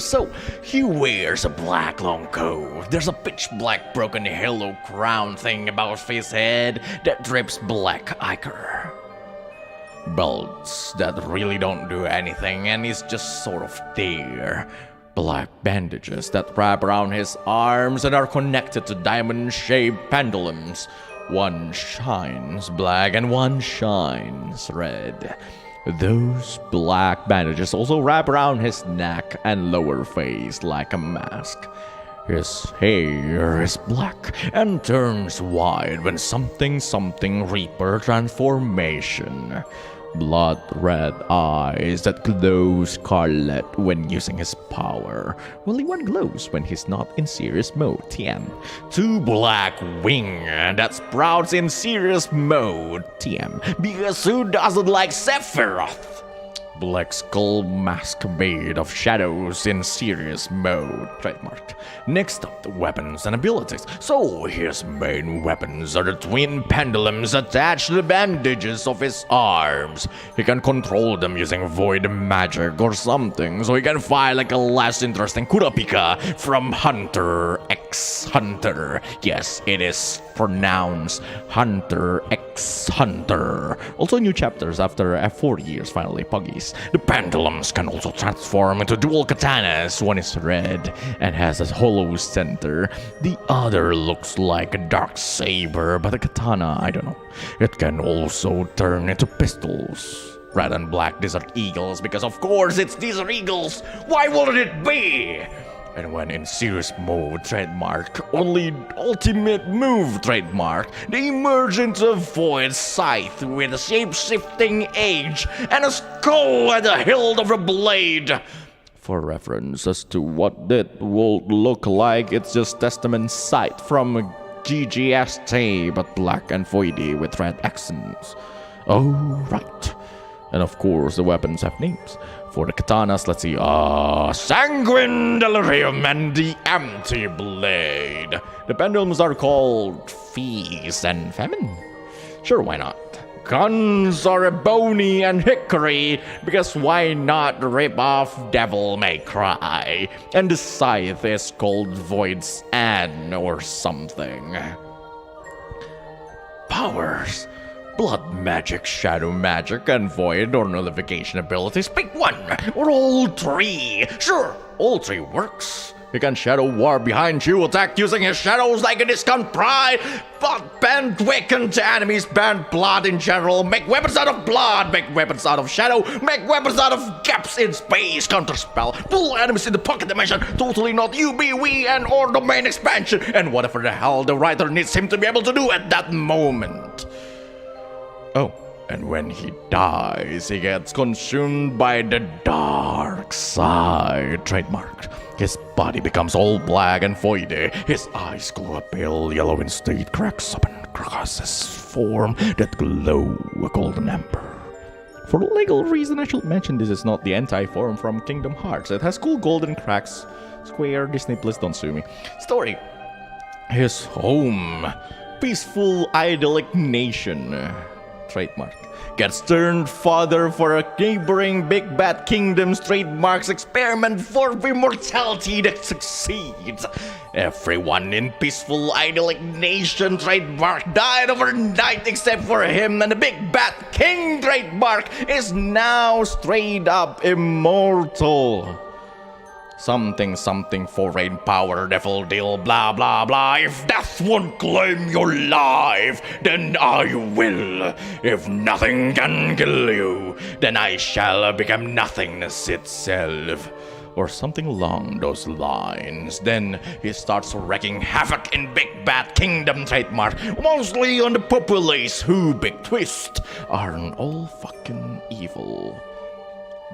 So, he wears a black long coat. There's a pitch black broken halo crown thing about his head that drips black ichor. Belts that really don't do anything and he's just sort of there. Black bandages that wrap around his arms and are connected to diamond-shaped pendulums. One shines black and one shines red. Those black bandages also wrap around his neck and lower face like a mask. His hair is black and turns white when something Reaper transformation. Blood red eyes that glow scarlet when using his power. Only one glows when he's not in serious mode. TM. Two black wing that sprouts in serious mode. TM. Because who doesn't like Sephiroth? Black skull mask made of shadows in serious mode. Trademarked. Next up, the weapons and abilities. So his main weapons are the twin pendulums attached to the bandages of his arms. He can control them using void magic or something, so he can fight like a less interesting Kurapika from Hunter x Hunter. Yes, it is pronounced Hunter x Hunter. Also new chapters after 4 years finally, Puggies. The pendulums can also transform into dual katanas. One is red and has a hollow center. The other looks like a dark saber, but a katana, I don't know. It can also turn into pistols. Red and black desert eagles, because of course it's desert eagles. Why wouldn't it be? And when in serious mode, trademark, only ultimate move, trademark, they emerge into a void scythe with a shape-shifting edge and a skull at the hilt of a blade. For reference as to what that will look like, it's just Testament Scythe from GGST, but black and voidy with red accents. Oh, right. And of course, the weapons have names. For the katanas, let's see, Sanguine Delirium and the Empty Blade. The pendulums are called Feast and Famine. Sure, why not? Guns are bony and hickory, because why not rip off Devil May Cry? And the scythe is called Void's Ann or something. Powers. Blood magic, shadow magic, and void or nullification abilities. Pick one, or all three. Sure, all three works. He can shadow war behind you, attack using his shadows like a discount pride, but bend weaken to enemies, bend blood in general, make weapons out of blood, make weapons out of shadow, make weapons out of gaps in space, counterspell, pull enemies in the pocket dimension, totally not UBW and or domain expansion, and whatever the hell the writer needs him to be able to do at that moment. Oh, and when he dies, he gets consumed by the dark side, trademarked. His body becomes all black and voidy. His eyes glow a pale yellow in state, cracks up and crosses form that glow a golden ember. For legal reason, I should mention this is not the anti-form from Kingdom Hearts. It has cool golden cracks. Square, Disney, please don't sue me. Story. His home. Peaceful, idyllic nation. Trademark. Gets turned father for a neighboring big bad kingdom's trademarks experiment for immortality that succeeds. Everyone in peaceful, idyllic nation trademark died overnight except for him, and the big bad king trademark is now straight up immortal. Something, something, foreign power, devil deal, blah, blah, blah. If death won't claim your life, then I will. If nothing can kill you, then I shall become nothingness itself. Or something along those lines. Then he starts wreaking havoc in Big Bad Kingdom trademark, mostly on the populace who, big twist, aren't all fucking evil.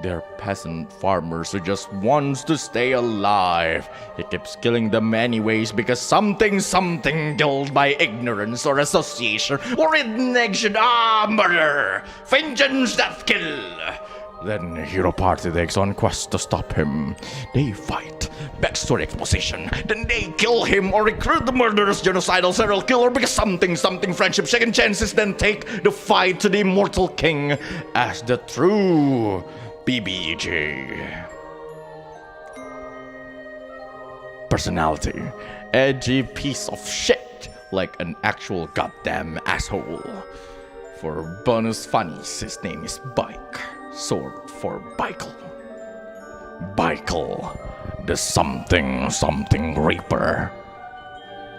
They're peasant farmers who just wants to stay alive. He keeps killing them anyways because something killed by ignorance or association or indignation. Murder! Vengeance that kill! Then hero party takes on quest to stop him. They fight, backstory exposition. Then they kill him or recruit the murderous genocidal serial killer because something friendship second chances. Then take the fight to the immortal king as the true BBEG. Personality. Edgy piece of shit. Like an actual goddamn asshole. For bonus funnies, his name is Bike. Sword for Bikel. Bikel. The something reaper.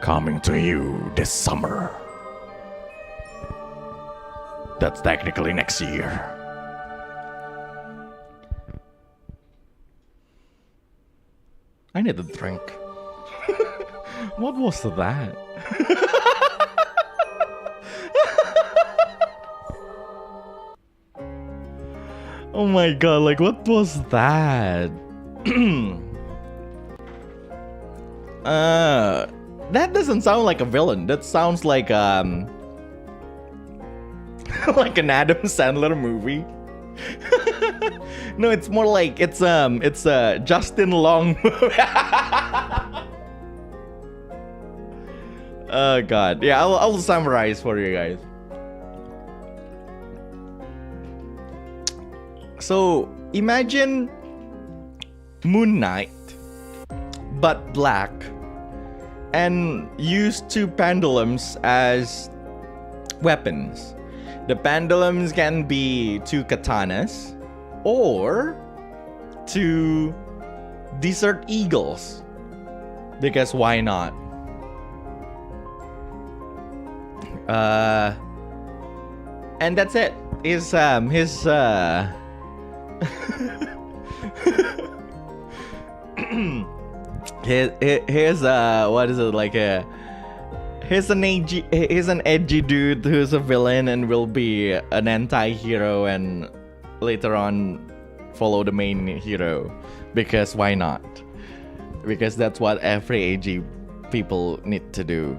Coming to you this summer. That's technically next year. I need a drink. What was that? Oh my god, like what was that? That doesn't sound like a villain. That sounds like like an Adam Sandler movie. No, it's more like it's Justin Long. Oh god. Yeah, I'll summarize for you guys. So, imagine Moon Knight, but black, and use two pendulums as weapons. The pendulums can be two katanas or two desert eagles. Because why not? And that's it. His what is it like a he's an edgy dude who's a villain and will be an anti-hero and later on follow the main hero because why not? Because that's what every edgy people need to do.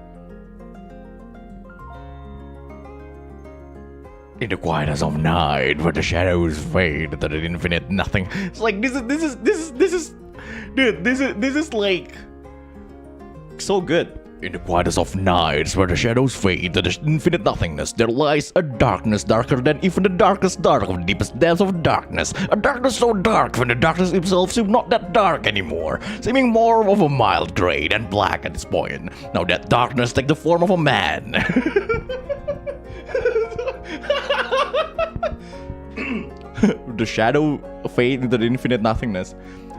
In the quietness of night, where the shadows fade to the infinite nothing. It's like this is dude, this is like so good. In the quietness of nights, where the shadows fade to the infinite nothingness, there lies a darkness darker than even the darkest dark of the deepest depths of darkness. A darkness so dark when the darkness itself seems not that dark anymore, seeming more of a mild gray than black at this point. Now that darkness takes the form of a man. The shadow fade into the infinite nothingness.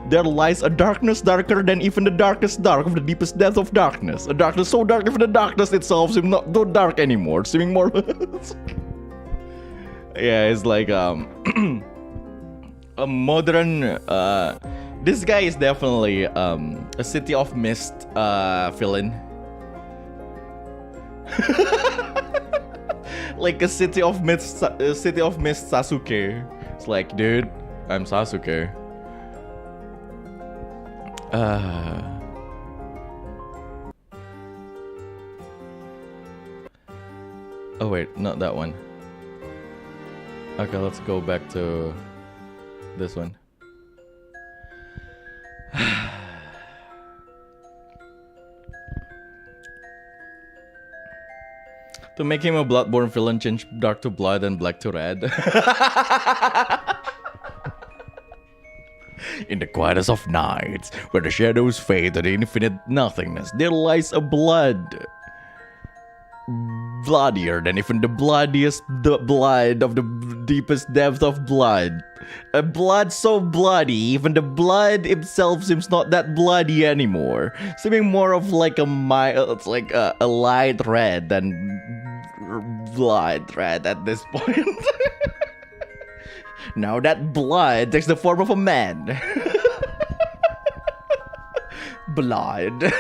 There lies a darkness darker than even the darkest dark of the deepest depths of darkness. A darkness so dark even the darkness itself seems not so dark anymore, seeming more. Yeah, it's like a modern. This guy is definitely a City of Mist villain. Like a City of Mist Sasuke. It's like, dude, I'm Sasuke. Oh wait, not that one. Okay, let's go back to this one. To make him a bloodborne villain, change dark to blood and black to red. In the quietest of nights, where the shadows fade to the infinite nothingness, there lies a blood. Bloodier than even the bloodiest blood of the deepest depth of blood. A blood so bloody, even the blood itself seems not that bloody anymore. Seeming more of like it's like a light red than blood red at this point. Now that blood takes the form of a man. Blood.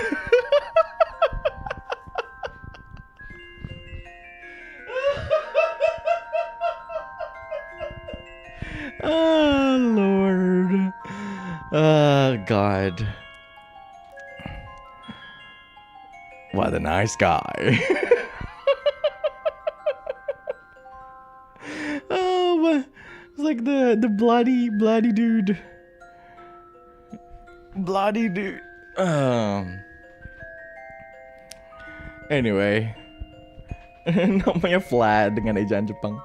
Oh, Lord. Oh, God. What a nice guy. Oh, it's like the bloody dude. Bloody dude. Anyway. Namanya flat dengan ejaan Jepang.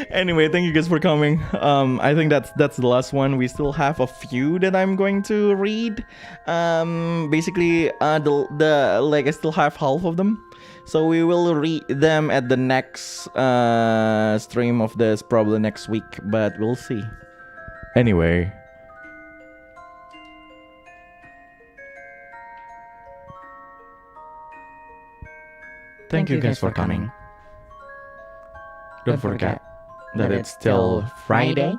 Anyway, thank you guys for coming. I think that's the last one. We still have a few that I'm going to read. Basically, the like I still have half of them, so we will read them at the next stream of this, probably next week. But we'll see. Anyway. Thank you guys for coming. Don't forget that it's still Friday,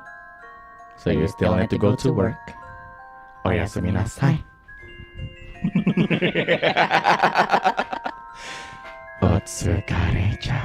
so you still need to go to work. Oyasumi nasai. Otsukarecha.